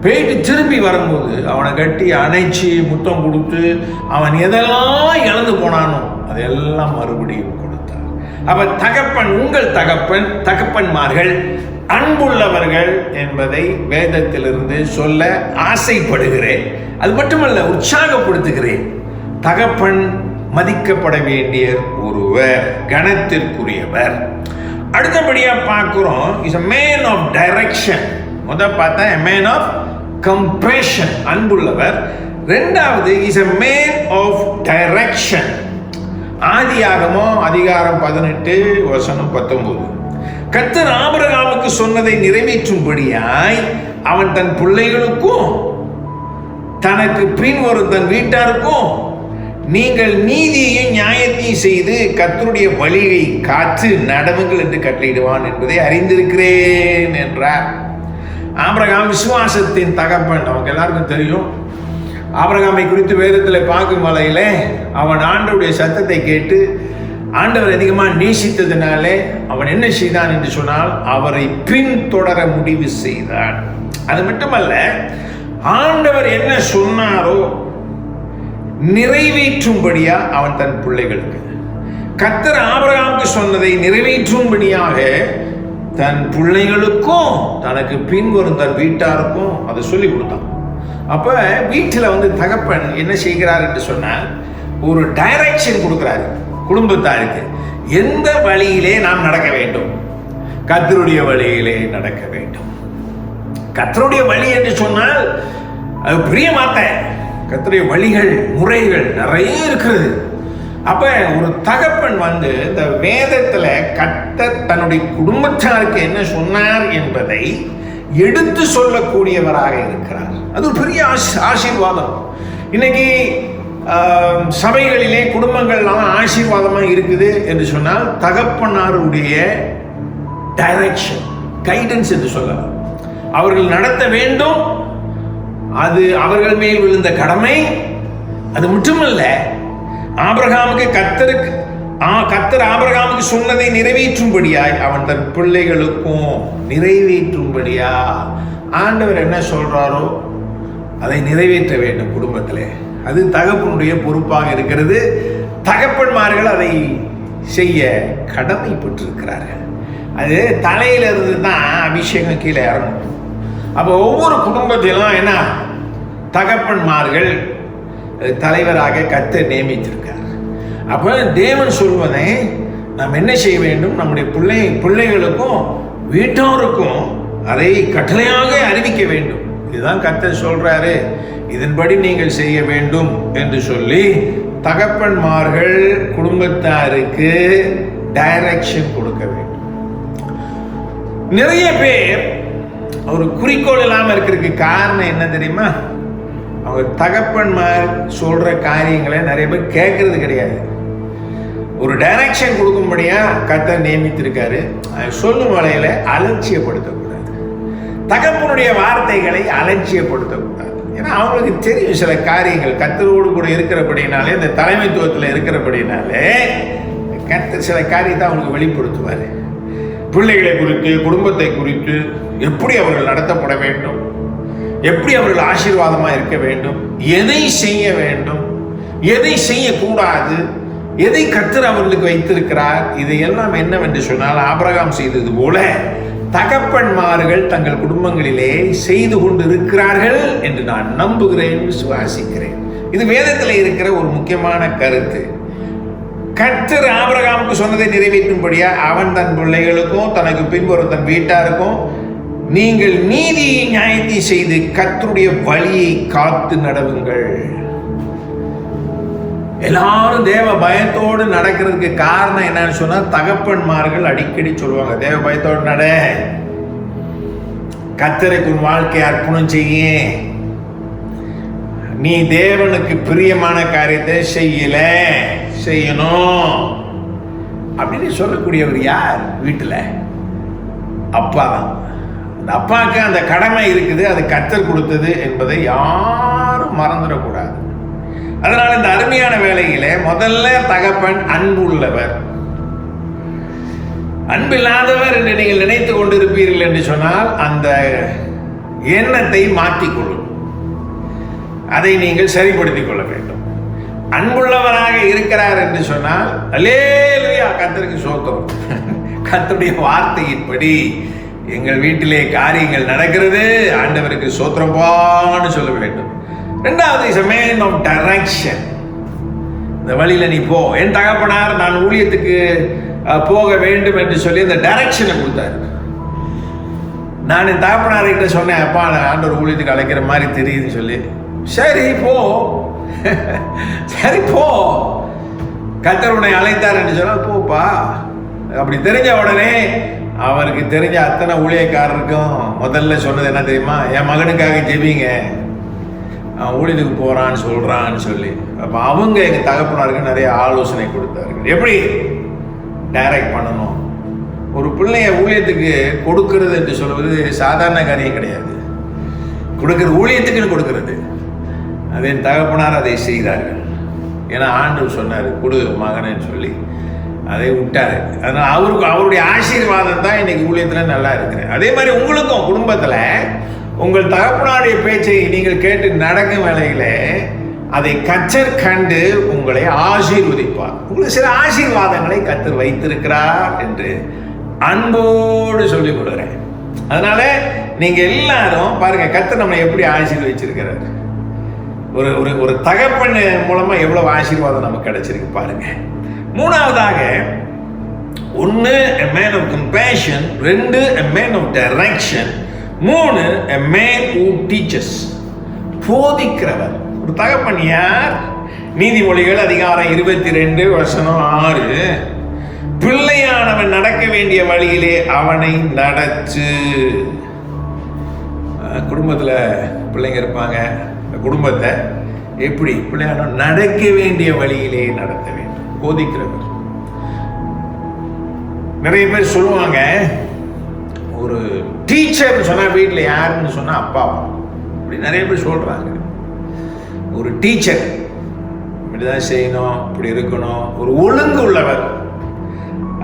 போயிட்டு திரும்பி வரும்போது அவனை கட்டி அணைச்சி முத்தம் கொடுத்து அவன் எதெல்லாம் இழந்து போனானோ அதெல்லாம் மறுபடியும் கொடுத்தார். அப்ப தகப்பன், உங்கள் தகப்பன்மார்கள் அன்புள்ளவர்கள் என்பதை வேதத்திலிருந்து சொல்ல ஆசைப்படுகிறேன். அது மட்டுமல்ல, உற்சாகப்படுத்துகிறேன். தகப்பன் மதிக்கப்பட வேண்டிய ஒருவர், கணத்திற்குரியவர். அடுத்தபடியா பார்க்கிறோம், is a man of direction. முதல் பார்த்தா a man of compassion, அன்புள்ளவர். இரண்டாவது is a man of direction. ஆதியாகமம் அதிகாரம் 18:19. கர்த்தர் ஆபிரகாமுக்கு சொன்னதை நிறைவேற்றும்படியாய் அவன் தன் பிள்ளைகளுக்கும் தனக்கு பின் வரும் தன் வீட்டாருக்கும் நீங்கள் நீதியையும் நியாயத்தையும் செய்து கர்த்தருடைய வழியை காத்து நடவுங்கள் என்று கட்டளையிடுவான் என்பதை அறிந்திருக்கிறேன் என்றார். ஆபிரகாம் விசுவாசத்தின் தகப்பன், நமக்கு எல்லாருக்கும் தெரியும். ஆபிரகாமை குறித்து வேதத்தில் பார்க்கும் வேளையில அவன் ஆண்டவருடைய சத்தத்தை கேட்டு ஆண்டவர் அதிகமாக நேசித்ததினாலே அவன் என்ன செய்தான் என்று சொன்னால், அவரை பின்தொடர முடிவு செய்தான். அது மட்டுமல்ல, ஆண்டவர் என்ன சொன்னாரோ நிறைவேற்றும்படியா அவன் தன் பிள்ளைகளுக்கு, கர்த்தர் ஆபிரகாமுக்கு சொன்னதை நிறைவேற்றும்படியாக தன் பிள்ளைகளுக்கும் தனக்கு பின்வரும் தன் வீட்டாருக்கும் அதை சொல்லி கொடுத்தான். அப்ப வீட்டில் தகப்பன் என்ன செய்கிறார் என்று சொன்னால், ஒரு டைரக்ஷன் கொடுக்கிறாரு குடும்பத்தாருக்கு. எந்த வழியிலே நாம் நடக்க வேண்டும்? கர்த்தருடைய வழியிலே நடக்க வேண்டும். கர்த்தருடைய வழி என்று சொன்னால் அது பெரிய வார்த்தை. கர்த்தருடைய வழிகள், முறைகள் நிறைய இருக்கிறது. அப்ப ஒரு தகப்பன் இந்த வேதத்துல கர்த்தர் தன்னுடைய குடும்பத்தாருக்கு என்ன சொன்னார் என்பதை எடுத்து சொல்லக்கூடியவராக இருக்கிறார். அது ஒரு பெரிய ஆசீர்வாதம். இன்னைக்கு சபைகளிலே குடும்பங்கள்லாம் ஆசீர்வாதமாக இருக்குது என்று சொன்னால் தகப்பனாருடைய டைரக்ஷன், கைடன்ஸ் என்று சொல்லலாம். அவர்கள் நடத்த வேண்டும், அது அவர்கள் மேல் விழுந்த கடமை. அது மட்டுமல்ல, ஆபிரகாமுக்கு கர்த்தர் ஆபிரகாமுக்கு சொன்னதை நிறைவேற்றும்படியாய் அவன் தன் பிள்ளைகளுக்கும் நிறைவேற்றும்படியா ஆண்டவர் என்ன சொல்றாரோ அதை நிறைவேற்ற வேண்டும் குடும்பத்திலே. அது தகப்பனுடைய பொறுப்பாக இருக்கிறது. தகப்பன்மார்கள் அதை செய்ய கடமைப்பட்டிருக்கிறார்கள். அது தலையிலிருந்து தான் அபிஷேகம் கீழே இறங்கும். அப்போ ஒவ்வொரு குடும்பத்திலும் என்ன, தகப்பன்மார்கள் தலைவராக கர்த்தர் நியமித்திருக்கார். அப்போ தேவன் சொல்வதை நாம் என்ன செய்ய வேண்டும், நம்முடைய பிள்ளைகளுக்கும் வீட்டாருக்கும் அதை கட்டளையாக அறிவிக்க வேண்டும். இதுதான் கர்த்தர் சொல்றாரு, இதன்படி நீங்கள் செய்ய வேண்டும் என்று சொல்லி தகப்பன்மார்கள் குடும்பத்தாருக்கு டைரக்ஷன் கொடுக்க வேண்டும். நிறைய பேர் ஒரு குறிக்கோள் இல்லாமல் இருக்கிறதுக்கு காரணம் என்ன தெரியுமா? அவங்க தகப்பன்மார் சொல்ற காரியங்களை நிறைய பேர் கேட்கறது கிடையாது. ஒரு டைரக்ஷன் கொடுக்கும்படியா கர்த்தர் நியமித்திருக்காரு. சொல்லும் வேளையில அலட்சியப்படுத்தக்கூடாது, தகப்பனுடைய வார்த்தைகளை அலட்சியப்படுத்தக்கூடாது. ஏன்னா அவங்களுக்கு தெரியும் சில காரியங்கள் கர்த்தரோடு கூட இருக்கிறபடினாலே, இந்த தலைமைத்துவத்தில் இருக்கிறபடினாலே கர்த்தர் சில காரியத்தை அவங்களுக்கு வெளிப்படுத்துவார். பிள்ளைகளை குறித்து, குடும்பத்தை குறித்து எப்படி அவர்கள் நடத்தப்பட வேண்டும், எப்படி அவர்கள் ஆசீர்வாதமாக இருக்க வேண்டும், எதை செய்ய வேண்டும், எதை செய்யக்கூடாது, எதை கர்த்தர் அவர்களுக்கு வைத்திருக்கிறார், இதையெல்லாம் என்னவென்று சொன்னால் ஆபிரகாம் செய்தது போல தகப்பன்மார்கள் தங்கள் குடும்பங்களிலே செய்து கொண்டு இருக்கிறார்கள் என்று நான் நம்புகிறேன், விசுவாசிக்கிறேன். இது வேதத்தில் இருக்கிற ஒரு முக்கியமான கருத்து. கர்த்தர் ஆபிரகாமுக்கு சொன்னதை நிறைவேற்றும்படியா அவன் தன் பிள்ளைகளுக்கும் தனக்கு பின்வரும் தன் வீட்டாருக்கும் நீங்கள் நீதி நியாயத்தை செய்து கர்த்தருடைய வழியை காத்து நடவுங்கள். எல்லாரும் தேவ பயத்தோடு நடக்கிறதுக்கு காரணம் என்னன்னு சொன்னா, தகப்பன்மார்கள் அடிக்கடி சொல்லுவாங்க, தேவ பயத்தோடு நட, கர்த்தருக்கு உன் வாழ்க்கையை அர்ப்பணம் செய்ய, நீ தேவனுக்கு பிரியமான காரியத்தை செய்யணும் அப்படின்னு சொல்லக்கூடியவர் யார்? வீட்டில் அப்பா தான். அந்த அப்பாவுக்கு அந்த கடமை இருக்குது, அது கர்த்தர் கொடுத்தது என்பதை யாரும் மறந்துடக்கூடாது. அதனால இந்த அருமையான வேளையில முதல்ல தகப்பன் அன்புள்ளவர். அன்பில்லாதவர் என்று நீங்கள் நினைத்து கொண்டிருப்பீர்கள் என்று சொன்னால் அந்த எண்ணத்தை மாற்றிக்கொள்ளும், அதை நீங்கள் சரிப்படுத்திக் கொள்ள வேண்டும். அன்புள்ளவராக இருக்கிறார் என்று சொன்னால் அல்லேலூயா, கர்த்தருக்கு ஸ்தோத்திரம். கர்த்தருடைய வார்த்தையின்படி எங்கள் வீட்டிலே காரியங்கள் நடக்கிறது, ஆண்டவருக்கு ஸ்தோத்திரம்பான்னு சொல்ல வேண்டும். ரெண்டாவது is a man of direction. இந்த வழியில நீ போ. என் தகப்பனார் நான் ஊழியத்துக்கு போக வேண்டும் என்று சொல்லி இந்த டைரக்ஷனை கொடுத்தாரு. நான் என் தகப்பனார்கிட்ட சொன்னேன், அப்பா ஆண்டவர் ஊழியத்துக்கு அழைக்கிற மாதிரி தெரியுதுன்னு சொல்லி. சரி போ, சரி போ, கர்த்தர் உன்னை அழைத்தார் என்று சொன்னால் போப்பா. அப்படி தெரிஞ்ச உடனே அவருக்கு தெரிஞ்ச அத்தனை ஊழியக்காரருக்கும் முதல்ல சொன்னது என்ன தெரியுமா? என் மகனுக்காக ஜெபிங்க, அவன் ஊழியத்துக்கு போறான்னு சொல்றான்னு சொல்லி. அப்போ அவங்க எங்கள் தகப்பனாருக்கு நிறைய ஆலோசனை கொடுத்தார்கள், எப்படி டைரக்ட் பண்ணணும். ஒரு பிள்ளைய ஊழியத்துக்கு கொடுக்கிறது என்று சொல்வது சாதாரண காரியம் கிடையாது. கொடுக்கிறது ஊழியத்துக்குன்னு கொடுக்கிறது. அது என் தகப்பனார் அதை செய்தார்கள். ஏன்னா ஆண்டவர் சொன்னார் கொடு மகனன்னு சொல்லி, அதை விட்டாரு. அதனால் அவருடைய ஆசீர்வாதம் தான் இன்னைக்கு ஊழியத்தில் நல்லா இருக்கிறேன். அதே மாதிரி உங்களுக்கும் குடும்பத்தில் உங்கள் தகப்பனாருடைய பேச்சை நீங்கள் கேட்டு நடக்கும் வேளையில அதை கர்த்தர் கண்டு உங்களை ஆசீர்வதிப்பார். உங்களுக்கு சில ஆசீர்வாதங்களை கர்த்தர் வைத்திருக்கிறார் என்று அன்போடு சொல்லிக் கொடுக்கிறேன். அதனால நீங்க எல்லாரும் பாருங்க, கர்த்தர் நம்மளை எப்படி ஆசீர்வதிச்சிருக்கிறார். ஒரு ஒரு ஒரு தகப்பன் மூலமா எவ்வளவு ஆசீர்வாதம் நமக்கு கிடைச்சிருக்கு பாருங்க. மூணாவதாக, ஒன்று a man of compassion, ரெண்டு a man of direction, மூணு a man who teaches, போதிக்கிறவர். ஒரு தகப்பன் யார்? நீதிமொழிகள் அதிகாரம் 22 வசனம் 6, பிள்ளையானவன் நடக்க வேண்டிய வழியிலே அவனை நடத்து. குடும்பத்தில் பிள்ளைங்க இருப்பாங்க. குடும்பத்தை எப்படி பிள்ளைங்க நடக்க வேண்டிய வழியிலே நடத்த வேண்டும், போதிக்கிறவர். நிறைய பேர் சொல்லுவாங்க, ஒரு டீச்சர்னு சொன்னால் வீட்டில் யாருன்னு சொன்னால் அப்பா அப்படி நிறைய பேர் சொல்கிறாங்க. ஒரு டீச்சர் இப்படிதான் செய்யணும், இப்படி இருக்கணும், ஒரு ஒழுங்கு உள்ளவர்.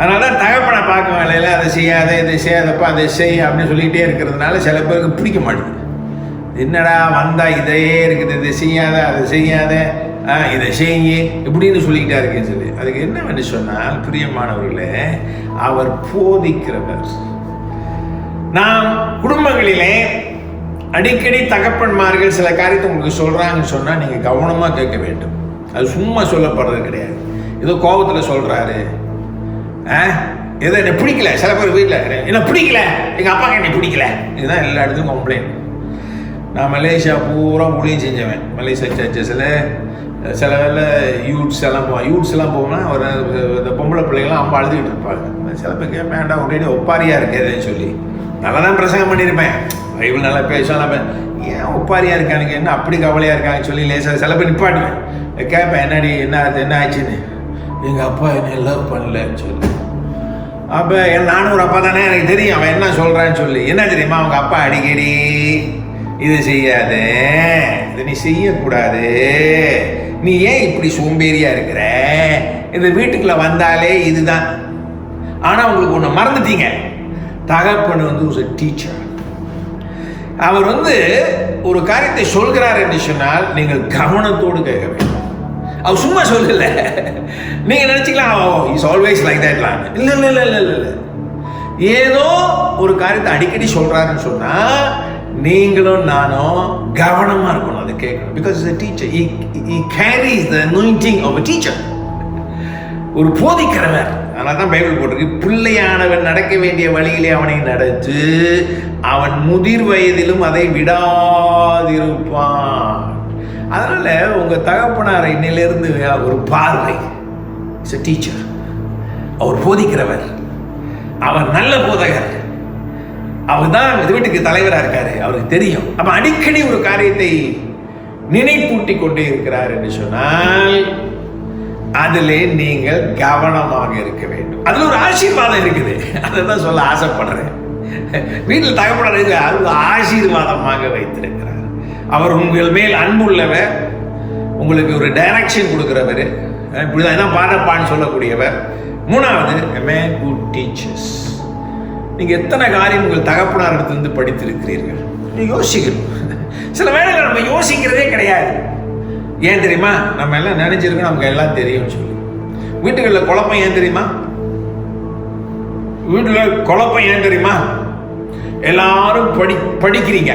அதனால தான் தகப்பனை பார்க்க வேலையில் அதை செய்யாத, இதை செய்யாதப்பா, அதை செய்ய அப்படின்னு சொல்லிகிட்டே இருக்கிறதுனால சில பேருக்கு பிடிக்க மாட்டேங்குது. என்னடா வந்தால் இதையே இருக்குது, இதை செய்யாத, அதை செய்யாத, இதை செய்ய இப்படின்னு சொல்லிக்கிட்டா இருக்கேன்னு சொல்லி. அதுக்கு என்ன வேண்டி சொன்னால், பிரியமானவர்களே, அவர் போதிக்கிறவர். நாம் குடும்பங்களிலே அடிக்கடி தகப்பன்மார்கள் சில காரியத்தை உங்களுக்கு சொல்கிறாங்கன்னு சொன்னால் நீங்கள் கவனமாக கேட்க வேண்டும். அது சும்மா சொல்லப்படுறது கிடையாது. ஏதோ கோபத்தில் சொல்கிறாரு, ஏதோ என்னை பிடிக்கல. சில பேர் வீட்டில் என்ன பிடிக்கல, எங்கள் அப்பாவுக்கு என்னை பிடிக்கல, இதுதான் எல்லா இடத்துக்கும் கம்ப்ளைண்ட். நான் மலேசியா பூரா ஊழியம் செஞ்சவன். மலேசியா சர்ச்சஸில் சில வேலை யூத்ஸ் எல்லாம் போவோம்னா ஒரு இந்த பொம்பளை பிள்ளைங்களாம் அம்மா அழுதுகிட்டு இருப்பாங்க. சில பேர் கேட்பேன்டா ஒரே ஒப்பாரியாக இருக்கேன்னு சொல்லி. நல்லா தான் பிரசங்கம் பண்ணியிருப்பேன், பைபிள் நல்லா பேசுவேன். ஏன் ஒப்பாரியாக இருக்கானுங்க, என்ன அப்படி கவலையாக இருக்காங்கன்னு சொல்லி லேசாக சில பேர் நிப்பாட்டுவேன். கேட்பேன், என்னடி என்ன ஆச்சுன்னு. எங்கள் அப்பா என்னை லவ் பண்ணலன்னு சொல்லி. அப்போ நானும் ஒரு அப்பா தானே, எனக்கு தெரியும் அவன் என்ன சொல்கிறான்னு சொல்லி. என்ன தெரியுமா, அவங்க அப்பா அடிக்கடி இது செய்யாத, இதை நீ செய்யக்கூடாது, நீ ஏன் இப்படி சோம்பேறியாக இருக்கிற, இந்த வீட்டுக்குள்ளே வந்தாலே இதுதான். ஆனால் உங்களுக்கு ஒன்று மறந்துட்டீங்க, தகப்பன் ஒரு டீச்சர். அவர் ஒரு காரியத்தை சொல்கிறார் என்று சொன்னால் நீங்கள் கவனத்தோடு கேட்க வேண்டும். அவர் சும்மா சொல்லல. நீங்க நினைச்சுக்கலாம் இஸ் ஆல்வேஸ் லைக் தட்லாம். இல்ல இல்ல இல்ல இல்ல இல்ல. ஏதோ ஒரு காரியத்தை அடிக்கடி சொல்றாருன்னு சொன்னா நீங்களும் நானும் கவனமா இருக்கணும், அதை கேட்கணும். Because is a teacher. He carries the anointing of a teacher. ஒரு போதிக்கிறவர். அதனால தான் பைபிள் போட்டிருக்கு, பிள்ளையானவன் நடக்க வேண்டிய வழியிலே அவனை நடத்து, அவன் முதிர் வயதிலும் அதை விடாதிருப்பான். அதனால உங்க தகப்பனார் இன்னிலிருந்து ஒரு பார்வை, இஸ் a teacher. அவர் போதிக்கிறவர், அவர் நல்ல போதகர், அவர் தான் வீட்டுக்கு தலைவராக இருக்காரு, அவருக்கு தெரியும். அப்ப அடிக்கடி ஒரு காரியத்தை நினைப்பூட்டி கொண்டே இருக்கிறார் என்று சொன்னால் அதிலே நீங்கள் கவனமாக இருக்க வேண்டும். அதுல ஒரு ஆசீர்வாதம் இருக்குது, அதை தான் சொல்ல ஆசைப்படுறேன். வீட்டில் தகப்பனார் அது ஆசீர்வாதமாக வைத்திருக்கிறார். அவர் உங்கள் மேல் அன்புள்ளவர், உங்களுக்கு ஒரு டைரக்ஷன் கொடுக்கிறவர், இப்படிதான் என்ன பாதப்பான்னு சொல்லக்கூடியவர். மூணாவது, a man who teaches. நீங்க எத்தனை காரியம் உங்கள் தகப்பனார் இடத்திலிருந்து படித்திருக்கிறீர்கள், நீங்க யோசிக்கணும். சில வேளைகள் நம்ம யோசிக்கிறதே கிடையாது. ஏன் தெரியுமா, நம்ம எல்லாம் நினைச்சிருக்கோம் நமக்கு எல்லாம் தெரியும் சொல்லி. வீட்டுகளில் குழப்பம் ஏன் தெரியுமா, வீட்டுல குழப்பம் ஏன் தெரியுமா, எல்லாரும் படிக்கிறீங்க,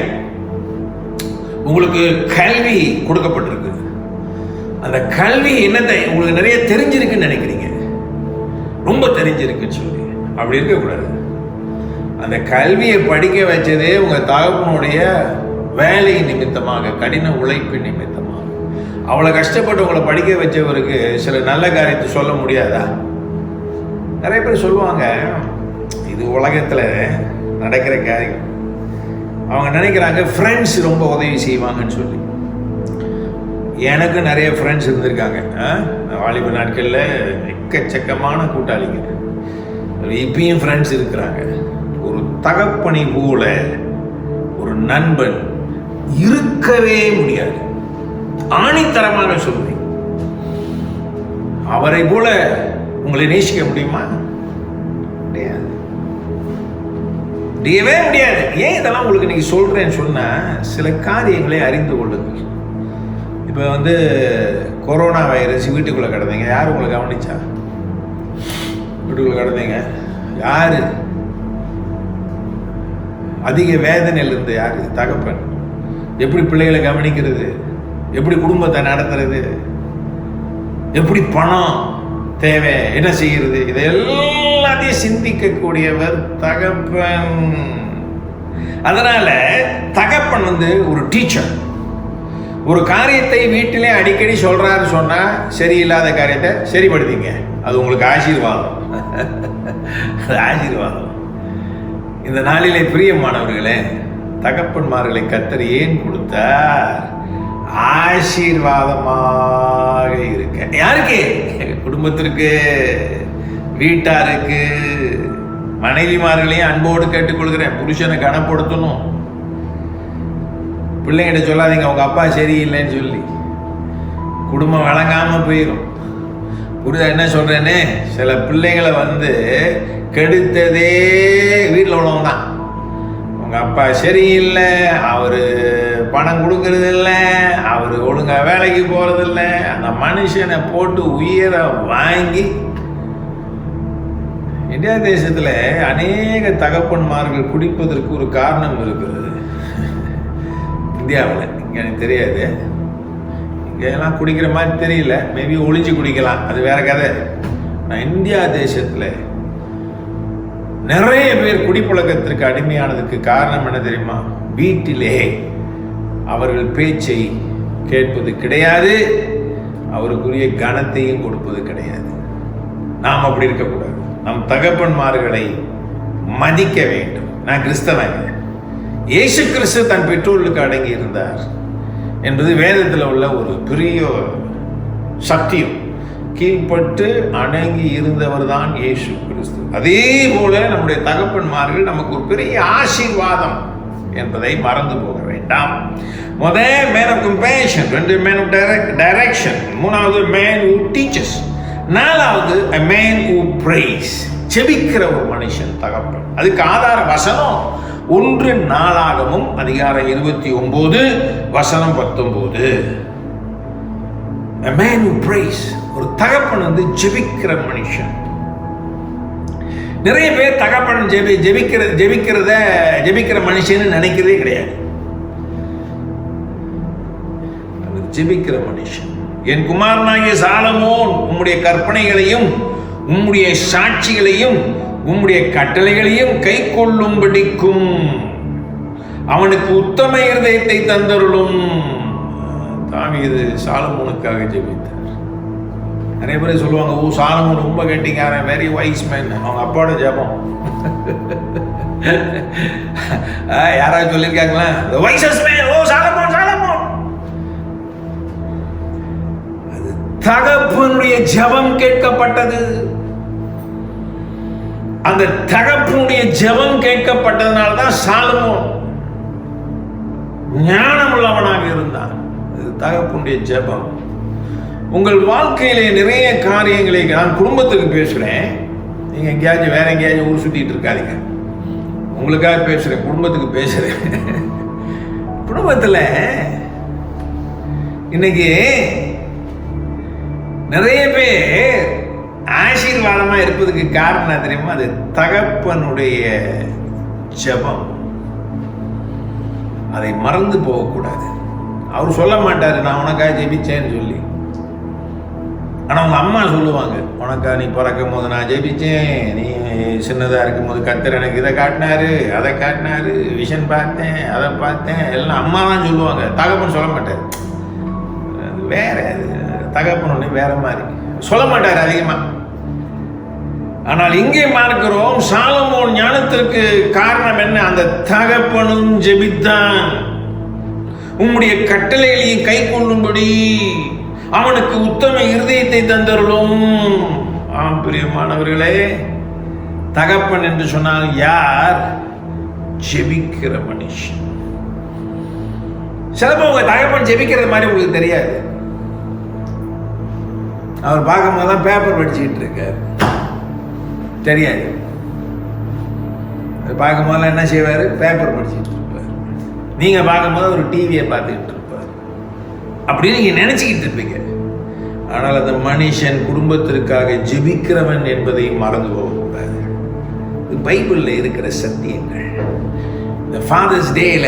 உங்களுக்கு கல்வி கொடுக்கப்பட்டிருக்கு, அந்த கல்வி என்னத்தை உங்களுக்கு நிறைய தெரிஞ்சிருக்குன்னு நினைக்கிறீங்க, ரொம்ப தெரிஞ்சிருக்குன்னு சொல்லி. அப்படி இருக்கக்கூடாது. அந்த கல்வியை படிக்க வச்சதே உங்க தகப்பனுடைய வேலை நிமித்தமாக, கடின உழைப்பு நிமித்தமாக. அவ்வளவு கஷ்டப்பட்டு உங்களை படிக்க வச்சவருக்கு சில நல்ல காரியத்தை சொல்ல முடியாதா? நிறைய பேர் சொல்லுவாங்க, இது உலகத்துல நடக்கிற காரியம். அவங்க நினைக்கிறாங்க ஃப்ரெண்ட்ஸ் ரொம்ப உதவி செய்வாங்கன்னு சொல்லி. எனக்கு நிறைய ஃப்ரெண்ட்ஸ் இருந்திருக்காங்க. வாலிப நாட்களில் எக்கச்சக்கமான கூட்டாளிங்க, இப்பயும் ஃப்ரெண்ட்ஸ் இருக்கிறாங்க. ஒரு தகப்பனை போல ஒரு நண்பன் இருக்கவே முடியாது. ஆணித்தரமாக சொல்றேன், அவரை போல உங்களை நேசிக்க முடியுமா? முடியாது, முடியவே முடியாது. ஏன் இதெல்லாம் உங்களுக்கு நீங்க சொல்றேன்னு சொன்னா, சில காரியங்களை அறிந்து கொள்ளுங்கள். இப்போ கொரோனா வைரஸ் வீட்டுக்குள்ள கிடந்தீங்க, யார் உங்களை கவனிச்சா? வீட்டுக்குள்ள கிடந்தீங்க, யாரு அதிக வேதனையில் இருந்து? யாரு? தகப்பன். எப்படி பிள்ளைகளை கவனிக்கிறது, எப்படி குடும்பத்தை நடத்துறது, எப்படி பணம் தேவை, என்ன செய்யறது, இதை எல்லாத்தையும் சிந்திக்கக்கூடியவர் தகப்பன். அதனால தகப்பன் ஒரு டீச்சர். ஒரு காரியத்தை வீட்டிலே அடிக்கடி சொல்றாரு சொன்னா, சரியில்லாத காரியத்தை சரிப்படுத்திங்க, அது உங்களுக்கு ஆசீர்வாதம். அது ஆசீர்வாதம். இந்த நாளிலே பிரியமானவர்களே, தகப்பன்மார்களை கர்த்தர் ஏன் கொடுத்தார்? ஆசீர்வாதமாக இருக்க. யாருக்கு? குடும்பத்திற்கு, வீட்டாருக்கு. மனைவிமார்களையும் அன்போடு கேட்டுக்கொள்கிறேன், புருஷனை கனப்படுத்தணும். பிள்ளைங்கிட்ட சொல்லாதீங்க உங்க அப்பா சரியில்லைன்னு சொல்லி, குடும்பம் வழங்காம போயிடும். புரியுதா என்ன சொல்றேன்னு? சில பிள்ளைங்களை கெடுத்ததே வீட்டில் உள்ளவங்க தான். உங்க அப்பா சரியில்லை, அவரு பணம் கொடுக்கறது இல்லை, அவர் ஒழுங்கா வேலைக்கு போறது இல்லை, அந்த மனுஷனை போட்டு உயிரை வாங்கி. இந்தியா தேசத்துல அநேக தகப்பன்மார்கள் குடிப்பதற்கு ஒரு காரணம் இருக்கிறது. இந்தியாவில் இங்கே எனக்கு தெரியாது, இங்கெல்லாம் குடிக்கிற மாதிரி தெரியல, மேபி ஒளிஞ்சு குடிக்கலாம், அது வேற கதை. நான் இந்தியா தேசத்தில் நிறைய பேர் குடிப்பழக்கத்திற்கு அடிமையானதுக்கு காரணம் என்ன தெரியுமா? வீட்டிலே அவர்கள் பேச்சை கேட்பது கிடையாது, அவருக்குரிய கனத்தையும் கொடுப்பது கிடையாது. நாம் அப்படி இருக்கக்கூடாது. நம் தகப்பன்மார்களை மதிக்க வேண்டும். நான் கிறிஸ்தவன். இயேசு கிறிஸ்து தன் பெற்றோர்களுக்கு அடங்கி இருந்தார் என்பது வேதத்தில் உள்ள ஒரு பெரிய சத்தியம். கீழ்பட்டு அடங்கி இருந்தவர் தான் இயேசு கிறிஸ்து. அதே போல நம்முடைய தகப்பன்மார்கள் நமக்கு ஒரு பெரிய ஆசீர்வாதம் என்பதை மறந்து போக வேண்டாம். முதல் மேன் ஆஃப் கம்பேஷன், ரெண்டு மேன் ஆஃப் டைரக்ஷன், மூணாவது மேன் ஹூ டீச்சர்ஸ், நாலாவது a man who prays, செபிக்கிற ஒரு மனுஷன் தகப்பன். அதுக்கு ஆதார வசனம் 1 நாளாகமும் அதிகாரம் 29 வசனம் 19. a man who prays, ஒரு தகப்பன் ஜெபிக்கிற மனுஷன். நிறைய பேர் தகப்பன் ஜெபிக்கிற மனுஷன்னு நினைக்கிறதே கிடையாது. ஜெபிக்கிற மனுஷன். என் குமாரனாகிய சாலமோன் உம்முடைய கற்பனைகளையும் உம்முடைய சாட்சிகளையும் உம்முடைய கட்டளைகளையும் கை கொள்ளும்படிக்கும் அவனுக்கு உத்தம இருதயத்தை தந்தருளும். தாவீது சாலமோனுக்காக ஜெபித்தார். நிறைய பேர் சொல்லுவாங்க, ஓ சாலமோன் ரொம்ப கெட்டிக்காரன், வெரி வைஸ் மேன். அவங்க அப்பாவோட ஜெபம். யாராவது சொல்லியிருக்காங்களா? the wisest man, oh Solomon Solomon. அது தகப்பனுடைய ஜெபம் கேட்கப்பட்டது. அந்த தகப்பனுடைய ஜெபம் கேட்கப்பட்டதனால தான் சாலமோன் ஞானம் உள்ளவனாக இருந்தான். தகப்பனுடைய ஜெபம். உங்கள் வாழ்க்கையிலே நிறைய காரியங்களை, நான் குடும்பத்துக்கு பேசுறேன், நீங்க எங்கேயாச்சும் வேற எங்கேயாச்சும் ஊர் சுத்திட்டு இருக்காதீங்க. உங்களுக்காக பேசுறேன், குடும்பத்துக்கு பேசுறேன். குடும்பத்துல இன்னைக்கு நிறைய பேர் ஆசீர்வாதமா இருப்பதுக்கு காரணம் தெரியுமா? அது தகப்பனுடைய ஜெபம். அதை மறந்து போகக்கூடாது. அவர் சொல்ல மாட்டாரு நான் உனக்காக ஜெபிச்சேன்னு சொல்லி. ஆனா உங்க அம்மா சொல்லுவாங்க, உனக்கா நீ பிறக்கும் போது நான் ஜெபிச்சேன், நீ சின்னதா இருக்கும் போது கர்த்தர் எனக்கு இதை காட்டினாரு, அதை காட்டினாரு, விஷன் பார்த்தேன், அதை பார்த்தேன், எல்லாம் அம்மா தான் சொல்லுவாங்க. தகப்பன் சொல்ல மாட்டார். வேற தகப்பன் ஒண்ணு வேற மாதிரி சொல்ல மாட்டார் அதிகமா. ஆனால் இங்கே பார்க்கிறோம், சாலமோன் ஞானத்திற்கு காரணம் என்ன? அந்த தகப்பனும் ஜெபித்தான். உம்முடைய கட்டளைகளையும் கை கொள்ளும்படி அவனுக்கு உத்தம இருதயத்தை தந்தருளும். ஆம் பிரியமானவர்களே, தகப்பன் என்று சொன்னால் யார்? ஜெபிக்கிற மனுஷன். சிலப்போ உங்க தகப்பன் ஜெபிக்கிறது மாதிரி உங்களுக்கு தெரியாது. அவர் பார்க்கும் போதுதான் பேப்பர் படிச்சுக்கிட்டு இருக்காரு, தெரியாது. பார்க்கும் போதெல்லாம் என்ன செய்வாரு? பேப்பர் படிச்சுட்டு இருப்பார். நீங்க பார்க்கும்போது ஒரு டிவியை பார்த்துக்கிட்டு இருப்பார். அப்படின்னு நீங்க நினைச்சுக்கிட்டு இருப்பீங்க. ஆனால் அந்த மனுஷன் குடும்பத்திற்காக ஜெபிக்கிறவன் என்பதை மறந்து போகக்கூடாது. இது பைபிள்ல இருக்கிற சத்தியங்கள். இந்த ஃபாதர்ஸ் டேல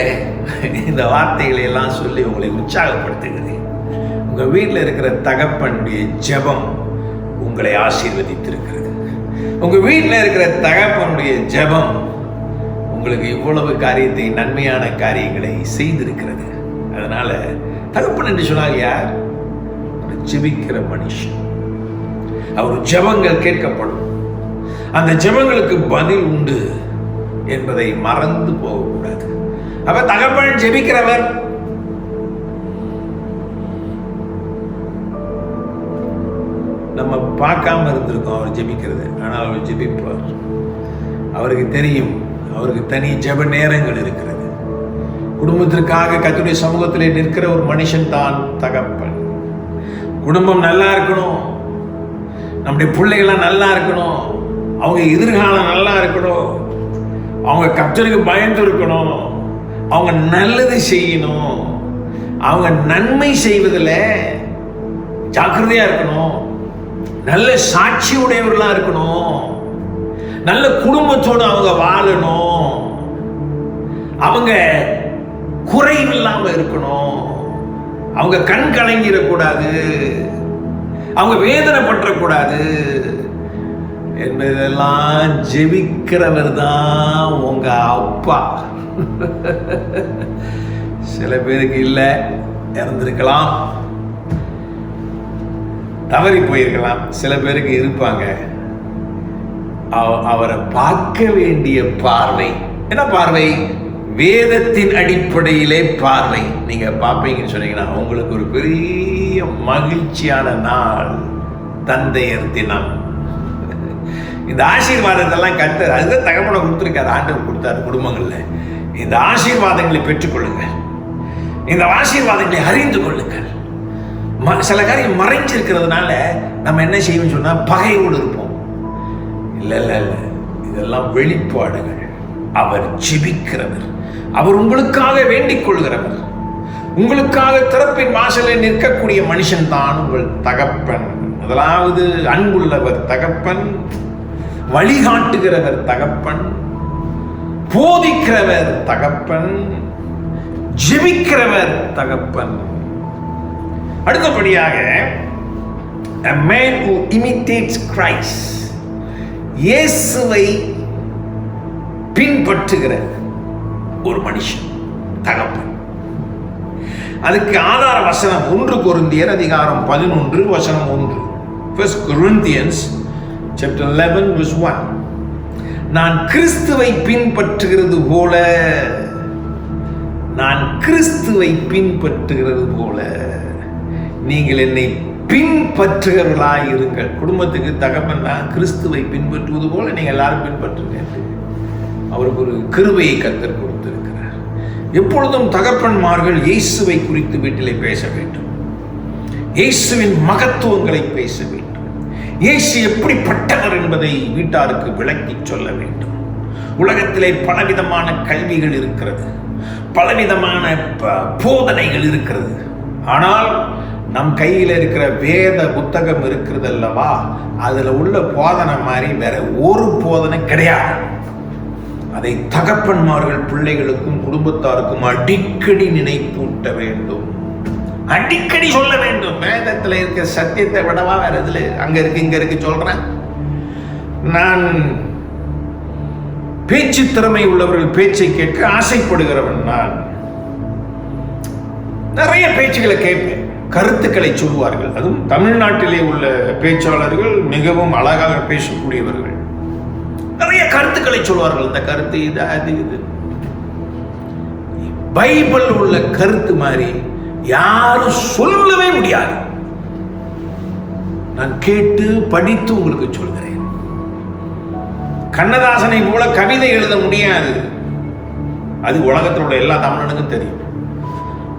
இந்த வார்த்தைகளை எல்லாம் சொல்லி உங்களை உற்சாகப்படுத்துகிறேன். உங்க வீட்டில் இருக்கிற தகப்பனுடைய ஜெபம் உங்களை ஆசீர்வதித்திருக்கிறது. உங்க வீட்டில் இருக்கிற தகப்பனுடைய ஜெபம் உங்களுக்கு இவ்வளவு காரியத்தை, நன்மையான காரியங்களை செய்திருக்கிறது. அதனால தகப்பன் என்று சொன்னால் யார்? ஜெபிக்கிற மனுஷன். அவர் ஜெபங்கள் கேட்கப்படும், அந்த ஜெபங்களுக்கு பதில் உண்டு என்பதை மறந்து போகக்கூடாது. அப்ப தகப்பன் ஜெபிக்கிறவர். நம்ம பார்க்காம இருந்திருக்கோம் அவர் ஜெபிக்கிறது. ஆனால் அவர் ஜெபிப்பார். அவருக்கு தெரியும், அவருக்கு தனி ஜெப நேரங்கள் இருக்கிறது. குடும்பத்திற்காக கர்த்தருடைய சமூகத்திலே நிற்கிற ஒரு மனுஷன் தான் தகப்பன். குடும்பம் நல்லா இருக்கணும், நம்முடைய பிள்ளைகள்லாம் நல்லா இருக்கணும், அவங்க எதிர்காலம் நல்லா இருக்கணும், அவங்க கர்த்தருக்கு பயந்து இருக்கணும், அவங்க நல்லது செய்யணும், அவங்க நன்மை செய்வதில் ஜாக்கிரதையா இருக்கணும், நல்ல சாட்சி உடையவர்களா இருக்கணும், நல்ல குடும்பத்தோடு அவங்க வாழணும், அவங்க குறைவில்லாம இருக்கணும், அவங்க கண் கலங்கிடக்கூடாது, அவங்க வேதனைப்பற்றக்கூடாது என்பதெல்லாம் ஜெபிக்கிறவர் தான் உங்க அப்பா. சில பேருக்கு இல்லை, இறந்திருக்கலாம், தவறி போயிருக்கலாம், சில பேருக்கு இருப்பாங்க. அவரை பார்க்க வேண்டிய பார்வை என்ன பார்வை? வேதத்தின் அடிப்படையிலே பார்வை. நீங்க பார்ப்பீங்கன்னு சொன்னீங்கன்னா உங்களுக்கு ஒரு பெரிய மகிழ்ச்சியான நாள் தந்தையர் தினம். இந்த ஆசீர்வாதத்தெல்லாம் கர்த்தர் அதுதான் தகப்பனை கொடுத்துருக்காரு, ஆண்டவர் கொடுத்தாரு குடும்பங்கள்ல. இந்த ஆசீர்வாதங்களை பெற்றுக்கொள்ளுங்கள், இந்த ஆசீர்வாதங்களை அறிந்து கொள்ளுங்கள். சில காரியம் மறைஞ்சிருக்கிறதுனால நம்ம என்ன செய்வோம் சொன்னா பகையோடு இருப்போம். இல்லை இல்லை இல்லை, இதெல்லாம் வெளிப்பாடுகள். அவர் ஜெபிக்கிறவர், அவர் உங்களுக்காக வேண்டிக் கொள்கிறவர், உங்களுக்காக திறப்பின் வாசலில் நிற்கக்கூடிய மனுஷன் தான் உங்கள் தகப்பன். முதலாவது அன்புள்ளவர் தகப்பன், வழிகாட்டுகிறவர் தகப்பன், போதிக்கிறவர் தகப்பன், ஜெபிக்கிறவர் தகப்பன். அடுத்தபடியாக a man who imitates Christ, இயேசுவை பின்பற்றுகிற ஒரு மனுஷன் தகப்பன். அதுக்கு ஆதார வசனம் 1 கொரிந்தியர் அதிகாரம் 11 வசனம் 1. 1 Corinthians chapter 11 verse 1. நான் கிறிஸ்துவை பின்பற்றுகிறது போல, நான் கிறிஸ்துவை பின்பற்றுகிறது போல நீங்கள் என்னை பின்பற்றுகிறவர்களாய் இருங்கள். குடும்பத்துக்கு தகப்பன் தான் கிறிஸ்துவை பின்பற்றுவது போல நீங்கள் எல்லாரும் பின்பற்றுங்க. அவருக்கு ஒரு கிருபையை கர்த்தர் கொடுத்திருக்கிறார். எப்பொழுதும் தகப்பன்மார்கள் இயேசுவை குறித்து வீட்டிலே பேச வேண்டும், இயேசுவின் மகத்துவங்களை பேச வேண்டும், இயேசு எப்படிப்பட்டவர் என்பதை வீட்டாருக்கு விளக்கி சொல்ல வேண்டும். உலகத்திலே பலவிதமான கல்விகள் இருக்கிறது, பலவிதமான போதனைகள் இருக்கிறது. ஆனால் நம் கையில் இருக்கிற வேத புத்தகம் இருக்கிறது அல்லவா, அதுல உள்ள போதனை மாதிரி வேற ஒரு போதனை கிடையாது. அதை தகப்பன்மார்கள் பிள்ளைகளுக்கும் குடும்பத்தாருக்கும் அடிக்கடி நினைப்பூட்ட வேண்டும், அடிக்கடி சொல்ல வேண்டும். வேதத்தில் இருக்கிற சத்தியத்தை விடவா வேற இதுல அங்க இருக்கு இங்க இருக்கு சொல்றேன். நான் பேச்சு திறமை உள்ளவர்கள் பேச்சை கேட்க ஆசைப்படுகிறவன். நான் நிறைய பேச்சுகளை கேட்பேன், கருத்துக்களை சொல்வார்கள். அதுவும் தமிழ்நாட்டிலே உள்ள பேச்சாளர்கள் மிகவும் அழகாக பேசக்கூடியவர்கள், நிறைய கருத்துக்களை சொல்வார்கள். இந்த கருத்து இது அது இது. பைபிள் உள்ள கருத்து மாதிரி யாரும் சொல்லவே முடியாது. நான் கேட்டு படித்து உங்களுக்கு சொல்கிறேன். கண்ணதாசனை போல கவிதை எழுத முடியாது, அது உலகத்தில் உள்ள எல்லா தமிழனுக்கும் தெரியும்.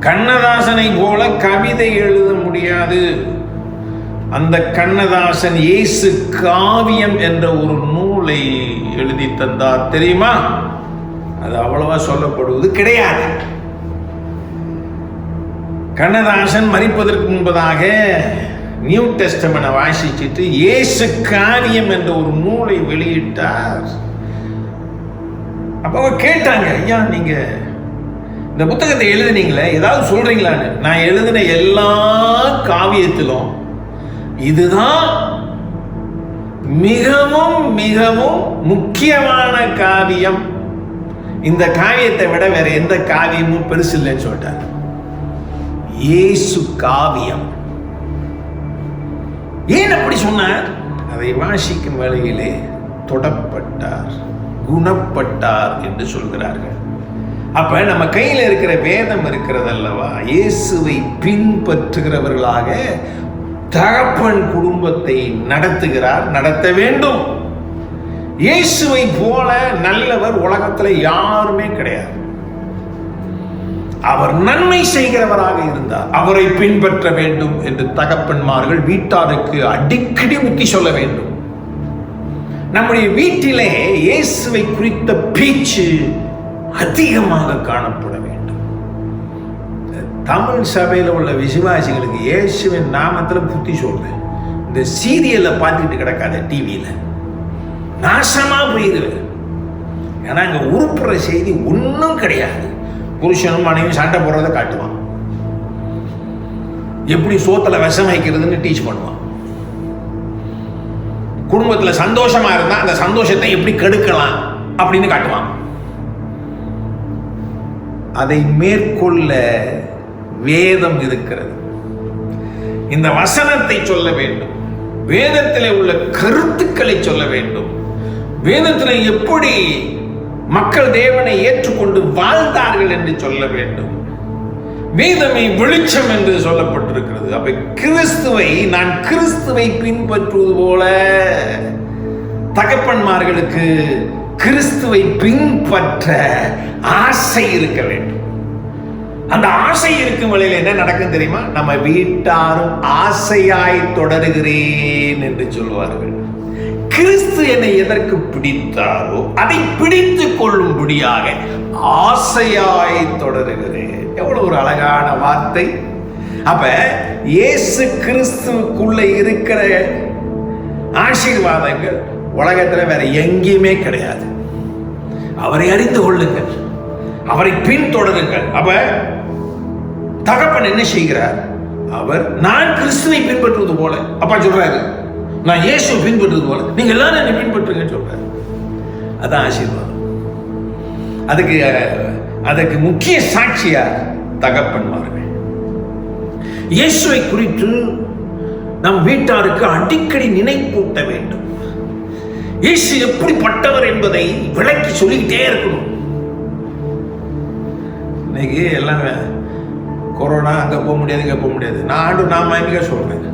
கண்ணதாசனை போல கவிதை எழுத முடியாது. அந்த கண்ணதாசன் இயேசு காவியம் என்ற ஒரு நூலை எழுதி தந்தார் தெரியுமா? அது அவ்வளவா சொல்லப்படுவது கிடையாது. கண்ணதாசன் மரிப்பதற்கு முன்பதாக நியூ டெஸ்டமென்ட் வாசிச்சுட்டு இயேசு காவியம் என்ற ஒரு நூலை வெளியிட்டார். அப்ப அவங்க கேட்டாங்க, ஐயா நீங்க இந்த புத்தகத்தை எழுதுனீங்களே, ஏதாவது சொல்றீங்களான்னு. நான் எழுதின எல்லா காவியத்திலும் இதுதான் மிகவும் மிகவும் முக்கியமான காவியம், இந்த காவியத்தை விட வேற எந்த காவியமும் பெருசு இல்லைன்னு சொல்லிட்டார். இயேசு காவியம். ஏன் அப்படி சொன்னார்? அதை வாசிக்கும் வேளையிலே தொடப்பட்டார், குணப்பட்டார் என்று சொல்கிறார்கள். அப்ப நம்ம கையில இருக்கிற வேதம் இருக்கிறது அல்லவா, இயேசுவை பின்பற்றுகிறவர்களாக தகப்பன் குடும்பத்தை நடத்துகிறார், நடத்த வேண்டும். இயேசுவை போல நல்லவர் உலகத்துல யாருமே கிடையாது. அவர் நன்மை செய்கிறவராக இருந்தார். அவரை பின்பற்ற வேண்டும் என்று தகப்பன்மார்கள் வீட்டாருக்கு அடிக்கடி புத்தி சொல்ல வேண்டும். நம்முடைய வீட்டிலே இயேசுவை குறித்த பேச்சு அதிகமாக காணப்பட வேண்டும். தமிழ் சபையில் உள்ள விசுவாசிகளுக்கு இயேசுவின் நாமத்துல புத்தி சொல்றேன். இந்த சீரியலை பார்த்துட்டு கிடக்காத, டிவியில நாசமா போயிடுவேன். ஏன்னா இங்க உருப்புற செய்தி ஒன்றும் கிடையாது. புருஷனும் மனைவி சண்டை போடுறதை காட்டுவான், எப்படி சோத்துல விஷம் வைக்கிறதுன்னு டீச் பண்ணுவான். குடும்பத்துல சந்தோஷமா இருந்தா அந்த சந்தோஷத்தை எப்படி கெடுக்கலாம் அப்படின்னு காட்டுவான். அதை மேற்கொள்ள வேதம் இருக்கிறது. இந்த வசனத்தை சொல்ல வேண்டும், வேதத்திலே உள்ள கருத்துக்களை சொல்ல வேண்டும். வேதத்தில் எப்படி மக்கள் தேவனை ஏற்றுக்கொண்டு வாழ்ந்தார்கள் என்று சொல்ல வேண்டும். வேதமே வெளிச்சம் என்று சொல்லப்பட்டிருக்கிறது. அப்ப கிறிஸ்துவை, நான் கிறிஸ்துவை பின்பற்றுவது போல தகப்பன்மார்களுக்கு கிறிஸ்துவை பின்பற்ற ஆசை இருக்க வேண்டும். அந்த ஆசை இருக்கும் வழியில் என்ன நடக்கும் தெரியுமா? நம்ம வீட்டாரும் ஆசையாய் தொடருகிறேன் என்று சொல்வார்கள். கிறிஸ்து என்னை எதற்கு பிடித்தாரோ அதை பிடித்துக் கொள்ளும்படியாக ஆசையாய் தொடருகிறேன். எவ்வளவு ஒரு அழகான வார்த்தை. அப்ப இயேசு கிறிஸ்துவுக்குள்ள இருக்கிற ஆசீர்வாதங்கள் உலகத்துல வேற எங்கேயுமே கிடையாது. அவரை அறிந்து கொள்ளுங்கள், அவரை பின்தொடருங்கள். அப்ப தகப்பன் என்ன செய்கிறார்? அவர் நான் கிறிஸ்துவை பின்பற்றுவது போல, அப்பா சொல்றாரு, நான் இயேசு பின்பற்றுவது போல நீங்க எல்லாரும் என்னை பின்பற்றுங்க சொல்றாரு. அதான் ஆசீர்வாதம். அதுக்கு முக்கிய சாட்சியா தகப்பன்மார்கள். இயேசுவை குறித்து நம் வீட்டாருக்கு அடிக்கடி நினைப்பூட்ட வேண்டும். இயேசு எப்படிப்பட்டவர் என்பதை விளக்கி சொல்லிக்கிட்டே இருக்கணும். இன்னைக்கு எல்லாம் கொரோனா, அங்கே போக முடியாது, இங்கே போக முடியாது. நான் மயமிக்க சொல்றேன்,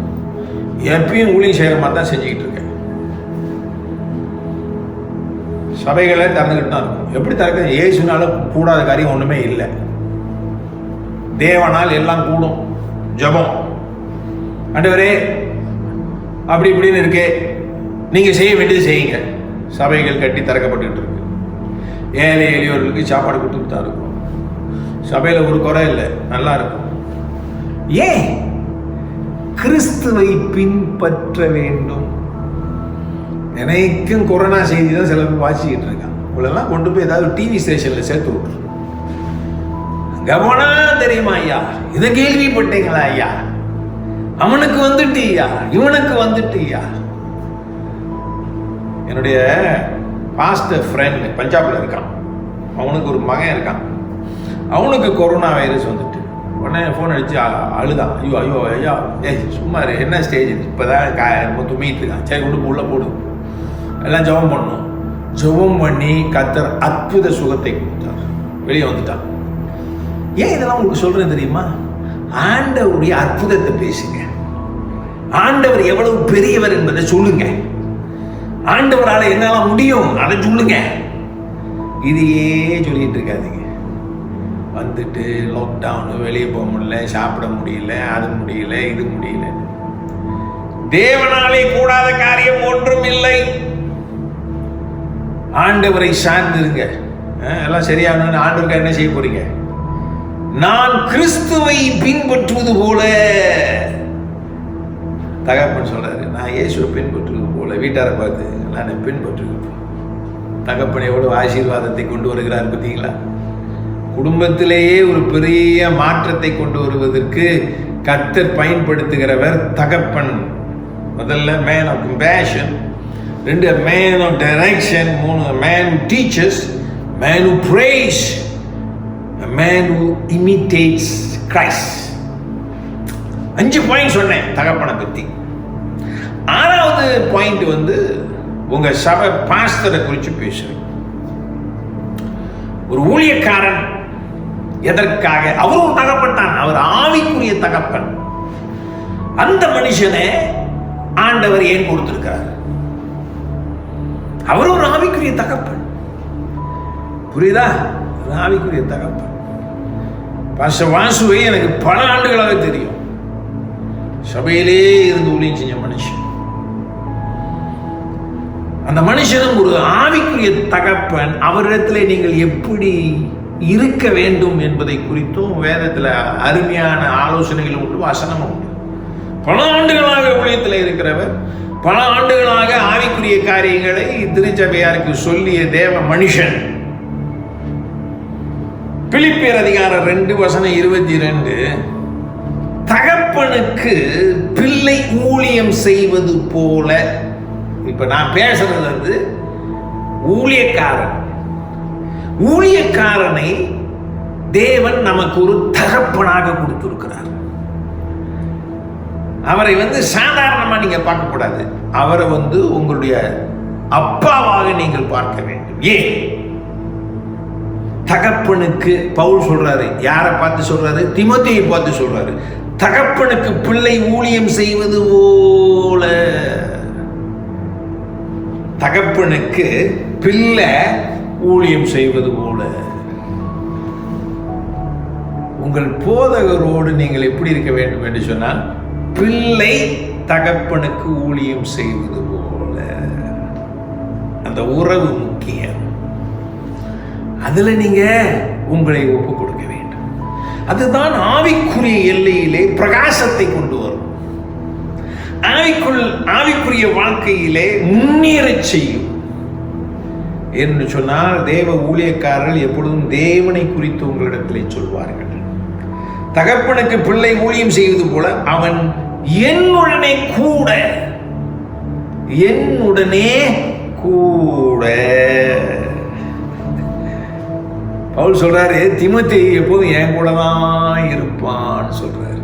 எப்பயும் ஊழியம் செய்கிற மாதிரி தான் செஞ்சுக்கிட்டு இருக்கேன். சபைகளை திறந்துக்கிட்டு தான் இருக்கும். எப்படி திறக்க? இயேசுனால கூடாத காரியம் ஒன்றுமே இல்லை. தேவனால் எல்லாம் கூடும். ஜபம், ஆண்டவரே அப்படி இப்படின்னு இருக்கே, நீங்கள் செய்ய வேண்டியது செய்யுங்க. சபைகள் கட்டி திறக்கப்பட்டு இருக்கு. ஏழை எளியோர்களுக்கு சாப்பாடு கொடுத்துட்டு தான் இருக்கும். சபையில் ஒரு குறை இல்லை, நல்லா இருக்கும். ஏன்? கிறிஸ்துவை பின்பற்ற வேண்டும். எனக்கும் கொரோனா செய்தி தான் சில பேர் வாசிக்கிட்டு இருக்கான். இவ்வளெல்லாம் கொண்டு போய் ஏதாவது டிவி ஸ்டேஷனில் சேர்த்து விட்டுரு. கவனா தெரியுமா ஐயா, இதை கேள்விப்பட்டீங்களா ஐயா, அவனுக்கு வந்துட்டியா, இவனுக்கு வந்துட்டியா. என்னுடைய பாஸ்டர் ஃப்ரெண்ட் பஞ்சாப்ல இருக்கான். அவனுக்கு ஒரு மகன் இருக்கான். அவனுக்கு கொரோனா வைரஸ் வந்துட்டு உடனே ஃபோன் அடிச்சு அழுதான். ஐயோ ஐயோ ஐயா, சும்மா என்ன ஸ்டேஜ், இப்போதான் தும்பிட்டு இருக்கான். சரி கொண்டு உள்ள போடு, எல்லாம் ஜெபம் பண்ணணும். ஜெபம் பண்ணி கர்த்தர் அற்புத சுகத்தை கொடுத்தார், வெளியே வந்துட்டான். ஏன் இதெல்லாம் உங்களுக்கு சொல்றேன் தெரியுமா? ஆண்டவருடைய அற்புதத்தை பேசுங்க. ஆண்டவர் எவ்வளவு பெரியவர் என்பதை சொல்லுங்க. ஆண்டவரால் என்னால முடியும் அதை சொல்லுங்க. இதையே சொல்லிட்டு இருக்காதீங்க. வந்துட்டு லாக்டவுனு, வெளியே போக முடியல, சாப்பிட முடியல, அது முடியல, இது முடியல. தேவனாலே கூடாத காரியம் ஒன்றும் இல்லை. ஆண்டவரை சார்ந்திருங்க. எல்லாம் சரியான ஆண்டவருக்கு என்ன செய்ய போறீங்க? நான் கிறிஸ்துவை பின்பற்றுவது போல, தகப்பன் சொல்றாரு, நான் இயேசுவை பின்பற்றுவது போல. வீட்டாரை பார்த்து நான் பின்பற்றுவேன். தகப்பன் எவ்வளவு ஆசீர்வாதத்தை கொண்டு வருகிறார் பார்த்தீங்களா? குடும்பத்திலேயே ஒரு பெரிய மாற்றத்தை கொண்டு வருவதற்கு கர்த்தர் பயன்படுத்துகிறவர் தகப்பன். முதல்ல மேன் ஆஃப் கம்பேஷன், ரெண்டு மேன் ஆஃப் டைரக்ஷன், மூணு man who teachers, man who praise, man who imitates Christ. 5 point சொன்னேன் தகப்பனை பத்தி. 6வது பாயிண்ட் வந்து உங்க சபை பாஸ்டரை குறித்து பேசுறேன். ஒரு ஊழியக்காரன் எதற்காக? அவர் ஒரு தகப்பன் தான், அவர் ஆவிக்குரிய தகப்பன். அந்த மனுஷனை ஆண்டவர் ஏன் கொடுத்திருக்கிறார்? அவர் ஒரு ஆவிக்குரிய தகப்பன். புரியுதா? ஆவிக்குரிய தகப்பன். பாஸ்டர் வாசுவை எனக்கு பல ஆண்டுகளாக தெரியும். சபையிலே இருந்து ஊழியம் செஞ்ச மனுஷன். அந்த மனுஷனும் ஒரு ஆவிக்குரிய தகப்பன். அவரிடத்தில் நீங்கள் எப்படி இருக்க வேண்டும் என்பதை குறித்தும் வேதத்தில் அருமையான ஆலோசனைகள் உண்டு, வசனம் உண்டு. பல ஆண்டுகளாக ஊழியத்தில் இருக்கிறவர், பல ஆண்டுகளாக ஆவிக்குரிய காரியங்களை திருச்சபையாருக்கு சொல்லிய தேவ மனுஷன். பிலிப்பியர் அதிகாரம் 2:22, தகப்பனுக்கு பிள்ளை ஊழியம் செய்வது போல. இப்ப நான் பேசுறது வந்து ஊழியக்காரன். ஊழியக்காரனை தேவன் நமக்கு ஒரு தகப்பனாக கொடுத்திருக்கிறார். அவரை வந்து சாதாரணமா நீங்க பார்க்க கூடாது. அவரை வந்து உங்களுடைய அப்பாவாக நீங்கள் பார்க்க வேண்டும். ஏன்? தகப்பனுக்கு பவுல் சொல்றாரு. யாரை பார்த்து சொல்றாரு? தீமோத்தேயை பார்த்து சொல்றாரு. தகப்பனுக்கு பிள்ளை ஊழியம் செய்வது போல. தகப்பனுக்கு பிள்ளை ஊழியம் செய்வது போல. உங்கள் போதகரோடு நீங்கள் எப்படி இருக்க வேண்டும் என்று சொன்னால், பிள்ளை தகப்பனுக்கு ஊழியம் செய்வது போல. அந்த உறவு முக்கியம். அதுல நீங்க உங்களை ஒப்பு கொடுக்க வேண்டும். அதுதான் ஆவிக்குரிய எல்லையிலே பிரகாசத்தை கொண்டு வரும். ஆவிக்குரிய வாழ்க்கையிலே முன்னேறச் செய்யும். என்று சொன்னால் தேவ ஊழியக்காரர்கள் எப்பொழுதும் தேவனை குறித்து உங்களிடத்திலே சொல்வார்கள். தகப்பனுக்கு பிள்ளை ஊழியம் செய்வது போல அவன் என்னுடனே கூட பவுல் சொல்றாரு, தீமோத்தேயு எப்போதும் என் கூட தான் இருப்பான்னு சொல்றாரு.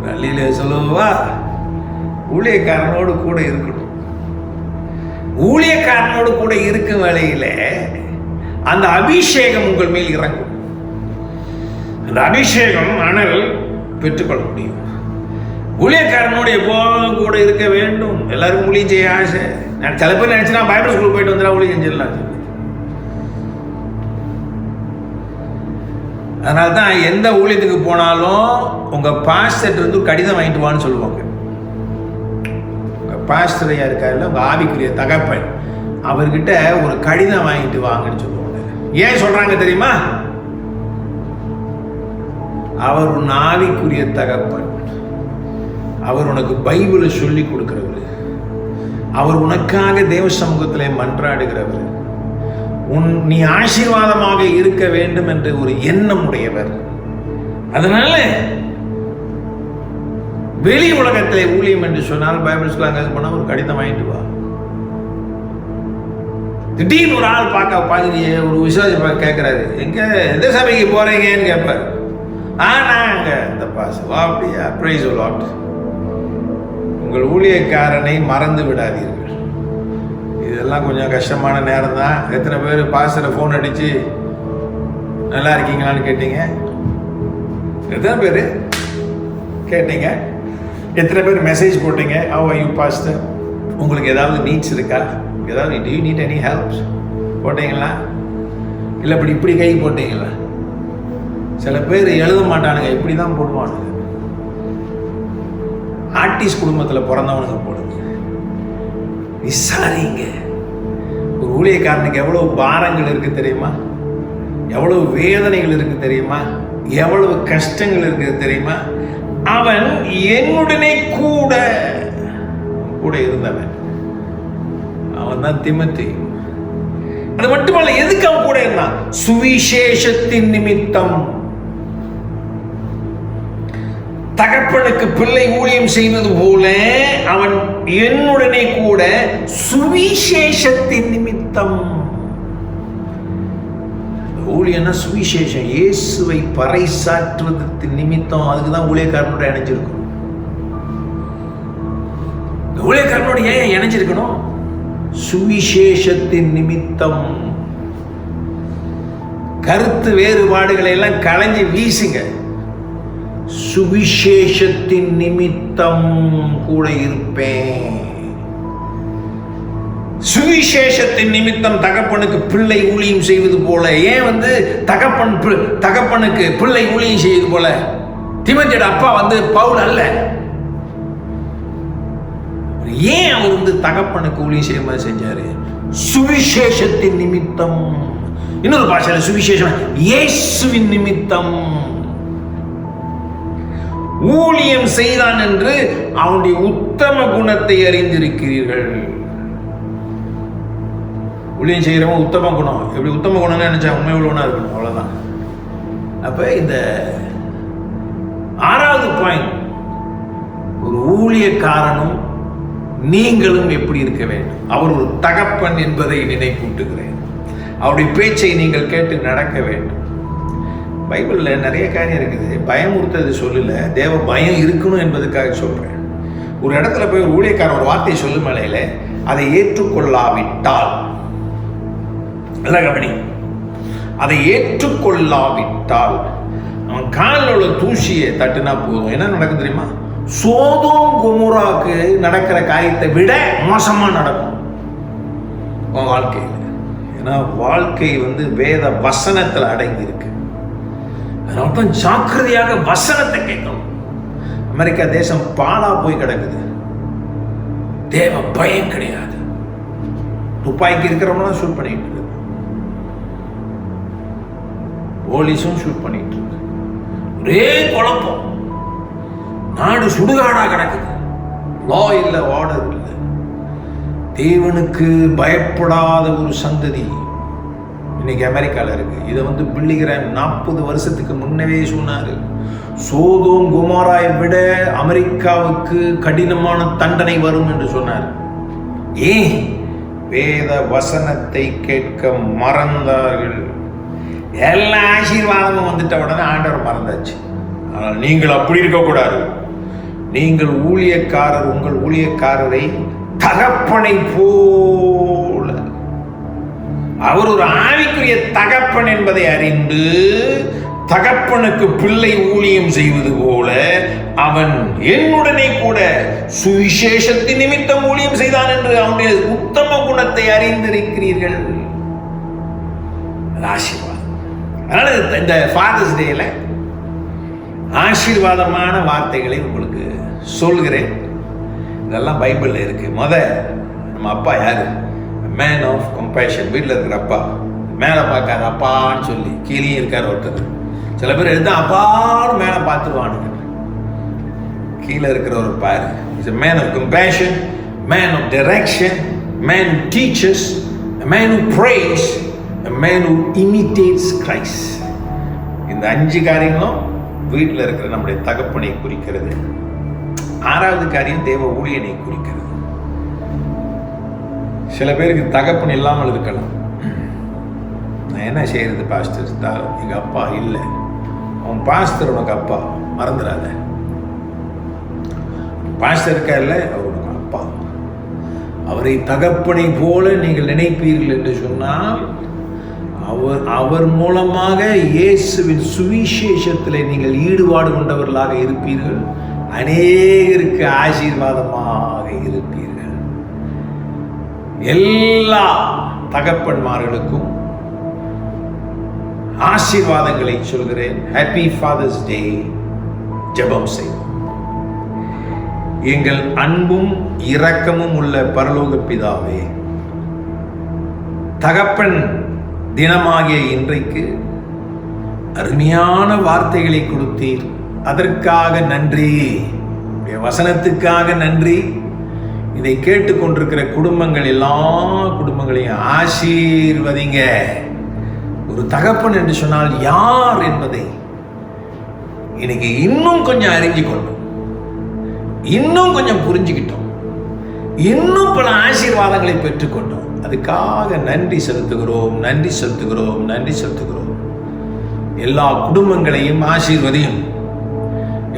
நல்லில சொல்லுவா, ஊழியக்காரனோடு கூட இருக்கணும். ஊழியக்காரனோடு கூட இருக்கும் வேளையில அந்த அபிஷேகம் உங்கள் மேல் இறங்கும். அந்த அபிஷேகம் அனல் பெற்றுக்கொள்ள முடியும். ஊழியக்காரனோடு எப்போதும் கூட இருக்க வேண்டும். எல்லாருக்கும் ஊழியம் செய்ய ஆசை. நான் சில பேர் நினைச்சுனா பைபிள் ஸ்கூல் போயிட்டு வந்துடா ஊழியம் செஞ்சிடலாம். அதனால தான் எந்த ஊழியத்துக்கு போனாலும் உங்க பாஸ்டர் இருந்து கடிதம் வாங்கிட்டு வான்னு சொல்லுவாங்க. உங்க பாஸ்டரையா இருக்காருல்ல, உங்க ஆவிக்குரிய தகப்பன், அவர்கிட்ட ஒரு கடிதம் வாங்கிட்டு வாங்கன்னு சொல்லுவாங்க. ஏன் சொல்றாங்க தெரியுமா? அவர் உன் ஆவிக்குரிய தகப்பன். அவர் உனக்கு பைபிளை சொல்லி கொடுக்கிறவர். அவர் உனக்காக தேவ சமூகத்திலே மன்றாடுகிறவர். நீ ஆசீர்வாதமாக இருக்க வேண்டும் என்ற ஒரு எண்ணம் உடையவர். அதனால வெளி உலகத்திலே ஊழியம் என்று சொன்னால் பைபிள் ஸ்கூல் அங்கே போனா ஒரு கடிதம் வாங்கிட்டு வா. திடீர்னு ஒரு ஆள் பார்க்க ஒரு விசுவாசி கேட்கிறாரு, எங்க எந்த சபைக்கு போறீங்கன்னு கேட்பாரு. நாங்க இந்த பாசம் அப்படியா, பிரைஸ் தி லார்ட். உங்கள் ஊழியக்காரனை மறந்து விடாதீர்கள். இதெல்லாம் கொஞ்சம் கஷ்டமான நேரம் தான். எத்தனை பேர் பாஸ்டரை ஃபோன் அடிச்சு நல்லா இருக்கீங்களான்னு கேட்டீங்க? எத்தனை பேர் கேட்டீங்க? எத்தனை பேர் மெசேஜ் போட்டீங்க? How are you pastor? உங்களுக்கு ஏதாவது நீட்ஸ் இருக்கா? ஏதாவது to you need any helps போட்டீங்களா? இல்லை இப்படி கை போட்டீங்களா? சில பேர் எழுத மாட்டானுங்க, இப்படி தான் போடுவானுங்க. ஆர்டிஸ்ட் குடும்பத்தில் பிறந்தவனுங்க போடுங்க. விசாரிங்க. ஒரு ஊழியக்காரனுக்கு எவ்வளவு பாரங்கள் இருக்கு தெரியுமா? எவ்வளவு வேதனைகள் இருக்கு தெரியுமா? எவ்வளவு கஷ்டங்கள் இருக்கு தெரியுமா? அவன் என்னுடனே கூட இருந்தவன். அவன் தான் தீமோத்தேயு. அது மட்டுமல்ல, எதுக்கு அவன் கூட இருந்தான்? சுவிசேஷத்தின் நிமித்தம். தகப்பனுக்கு பிள்ளை ஊழியம் செய்வது போல அவன் என்னுடனே கூட சுவிசேஷத்தின் நிமித்தம். ஊழியன்னா சுவிசேஷம், இயேசுவை பறைசாற்றுவதற்கு நிமித்தம். அதுக்குதான் ஊழியக்காரனோட இணைஞ்சிருக்கணும். ஊழியக்காரனோட ஏன் இணைஞ்சிருக்கணும்? சுவிசேஷத்தின் நிமித்தம். கருத்து வேறுபாடுகளை எல்லாம் களைஞ்சி வீசுங்க. சுவிசேஷத்தின் நிமித்தம் கூட இருப்பேன். சுவிசேஷத்தின் நிமித்தம் தகப்பனுக்கு பிள்ளை ஊழியம் செய்வது போல. ஏன் தகப்பனுக்கு பிள்ளை ஊழியம் செய்வது போல? தீமோத்தேயோட அப்பா பவுல் அல்ல. ஏன் அவர் தகப்பனுக்கு ஊழியம் செய்ய மாதிரி செஞ்சாரு? சுவிசேஷத்தின் நிமித்தம். இன்னொரு பாஷையில சுவிசேஷம் இயேசுவின் நிமித்தம் ஊழியம் செய்தான் என்று அவனுடைய உத்தம குணத்தை அறிந்திருக்கிறீர்கள். ஊழியம் செய்யறவன் உத்தம குணம். எப்படி உத்தம குணம்னு நினைச்சா உண்மை உள்ளவனா இருக்கணும், அவ்வளவுதான். அப்ப இந்த 6வது பாயிண்ட், ஒரு ஊழியக்காரனும் நீங்களும் எப்படி இருக்க வேண்டும்? அவர் ஒரு தகப்பன் என்பதை நினைப்பூட்டுகிறேன். அவருடைய பேச்சை நீங்கள் கேட்டு நடக்க வேண்டும். பைபிள்ல நிறைய காரியம் இருக்குது. பயமுறுத்தது சொல்லல, தேவ பயம் இருக்கணும் என்பதுக்காக சொல்றேன். ஒரு இடத்துல போய் ஒரு ஊழியக்காரன் ஒரு வார்த்தையை சொல்லும் வேளையில அதை ஏற்றுக்கொள்ளாவிட்டால், நல்ல கவனி, அதை ஏற்றுக்கொள்ளாவிட்டால் அவன் காலில் உள்ள தூசியை தட்டுனா போதும். என்ன நடக்கும் தெரியுமா? சோதோம் குமோராவுக்கு நடக்கிற காரியத்தை விட மோசமா நடக்கும் உன் வாழ்க்கையில். ஏன்னா வாழ்க்கை வேத வசனத்தில் அடங்கி இருக்கு. அதனால்தான் ஜாக்கிரதையாக வசனத்தை கேட்கணும். அமெரிக்கா தேசம் பாலா போய் கிடக்குது. தேவ பயம் கிடையாது. துப்பாக்கி இருக்கிறவங்க ஷூட் பண்ணிட்டு இருக்கு, போலீஸும் ஷூட் பண்ணிட்டு இருக்கு. ஒரே குழப்பம். நாடு சுடுகாடா கிடக்குது. லா இல்லை, ஆர்டர் இல்லை. தேவனுக்கு பயப்படாத ஒரு சந்ததி இன்னைக்கு அமெரிக்கால இருக்கு. இதை பில்லிகிராம் 40 வருஷத்துக்கு முன்னவே சொன்னாரு. சோதோம் குமாராயை விட அமெரிக்காவுக்கு கடினமான தண்டனை வரும் என்று சொன்னார். ஏன்? வேத வசனத்தை கேட்க மறந்தார்கள். எல்லா ஆசீர்வாதமும் வந்துட்ட உடனே ஆண்டவர் மறந்தாச்சு. ஆனால் நீங்கள் அப்படி இருக்கக்கூடாது. நீங்கள் ஊழியக்காரர் உங்கள் ஊழியக்காரரை தகப்பனை போல, அவர் ஒரு ஆவிக்குரிய தகப்பன் என்பதை அறிந்து தகப்பனுக்கு பிள்ளை ஊழியம் செய்வது போல அவன் என்னுடனே கூட சுவிசேஷத்தின் நிமித்தம் ஊழியம் செய்தான் என்று அவனுடைய உத்தம குணத்தை அறிந்திருக்கிறீர்கள். ஆசீர்வாதம். அதனால இந்த ஃபாதர்ஸ் டேல ஆசீர்வாதமான வார்த்தைகளை உங்களுக்கு சொல்கிறேன். இதெல்லாம் பைபிள்ல இருக்கு. நம்ம அப்பா யாரு? Man of compassion. வீட்டில் இருக்கிற அப்பா, மேலே பார்க்காத அப்பான்னு சொல்லி கீழே இருக்கார் ஒருத்தர். சில பேர் எடுத்தா அப்பான்னு மேலே பார்த்துருவானுங்க. கீழே இருக்கிற ஒரு பாரு. Is a man of compassion, man of direction, man who teaches, a man who prays, a man who imitates Christ. இந்த 5 காரியங்களும் வீட்டில் இருக்கிற நம்முடைய தகப்பனை குறிக்கிறது. 6வது காரியம் தேவ ஊழியனை குறிக்கிறது. சில பேருக்கு தகப்பன் இல்லாமல் இருக்கலாம். நான் என்ன செய்யறது பாஸ்டர்? எங்க அப்பா இல்லை. அவன் பாஸ்டர் உனக்கு அப்பா, மறந்துடாத. பாஸ்டர் இருக்கார்ல, அவர் உனக்கு அப்பா. அவரை தகப்பனை போல நீங்கள் நினைப்பீர்கள் என்று சொன்னால் அவர் மூலமாக இயேசுவின் சுவிசேஷத்தில் நீங்கள் ஈடுபாடு கொண்டவர்களாக இருப்பீர்கள். அநேகருக்கு ஆசீர்வாதமாக இருப்பீர்கள். எல்லா தகப்பன்மார்களுக்கும் ஆசீர்வாதங்களை சொல்கிறேன். ஹாப்பி ஃபாதர்ஸ் டே. ஜெபம் செய்வோம். எங்கள் அன்பும் இரக்கமும் உள்ள பரலோக பிதாவே, தகப்பன் தினமாகிய இன்றைக்கு அருமையான வார்த்தைகளை கொடுத்தீர். அதற்காக நன்றி. வசனத்துக்காக நன்றி. இதை கேட்டுக்கொண்டிருக்கிற குடும்பங்கள், எல்லா குடும்பங்களையும் ஆசீர்வதிங்க. ஒரு தகப்பன் என்று சொன்னால் யார் என்பதை இன்னைக்கு இன்னும் கொஞ்சம் அறிஞ்சுக்கொண்டோம், இன்னும் கொஞ்சம் புரிஞ்சுக்கிட்டோம், இன்னும் பல ஆசீர்வாதங்களை பெற்றுக்கொண்டோம். அதுக்காக நன்றி செலுத்துகிறோம், நன்றி செலுத்துகிறோம், நன்றி செலுத்துகிறோம். எல்லா குடும்பங்களையும் ஆசீர்வதியும்.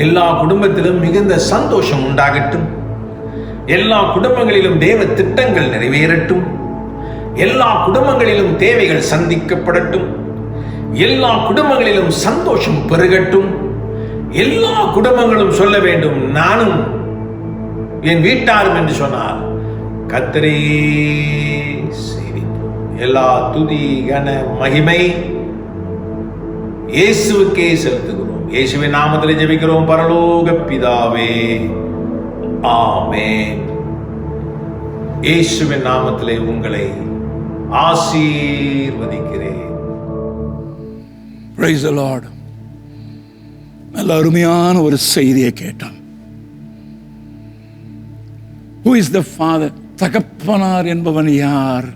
எல்லா குடும்பத்திலும் மிகுந்த சந்தோஷம் உண்டாகட்டும். எல்லா குடும்பங்களிலும் தேவ திட்டங்கள் நிறைவேறட்டும். எல்லா குடும்பங்களிலும் தேவைகள் சந்திக்கப்படட்டும். எல்லா குடும்பங்களிலும் சந்தோஷம் பெருகட்டும். எல்லா குடும்பங்களும் சொல்ல வேண்டும், நானும் என் வீட்டாரும் என்று சொன்னார் கர்த்தரே சேவிப்போம். எல்லா துதி கன மகிமை இயேசுவுக்கே செலுத்துகிறோம். இயேசுவின் நாமத்தில் ஜெபிக்கிறோம் பரலோக பிதாவே, ஆமென். இயேசுவின் நாமத்திலே உங்களை ஆசீர்வதிக்கிறேன். Praise the Lord. நல்ல அருமையான ஒரு செய்தியை கேட்டோம். Who is the father? தகப்பனார் என்பவன் யார்?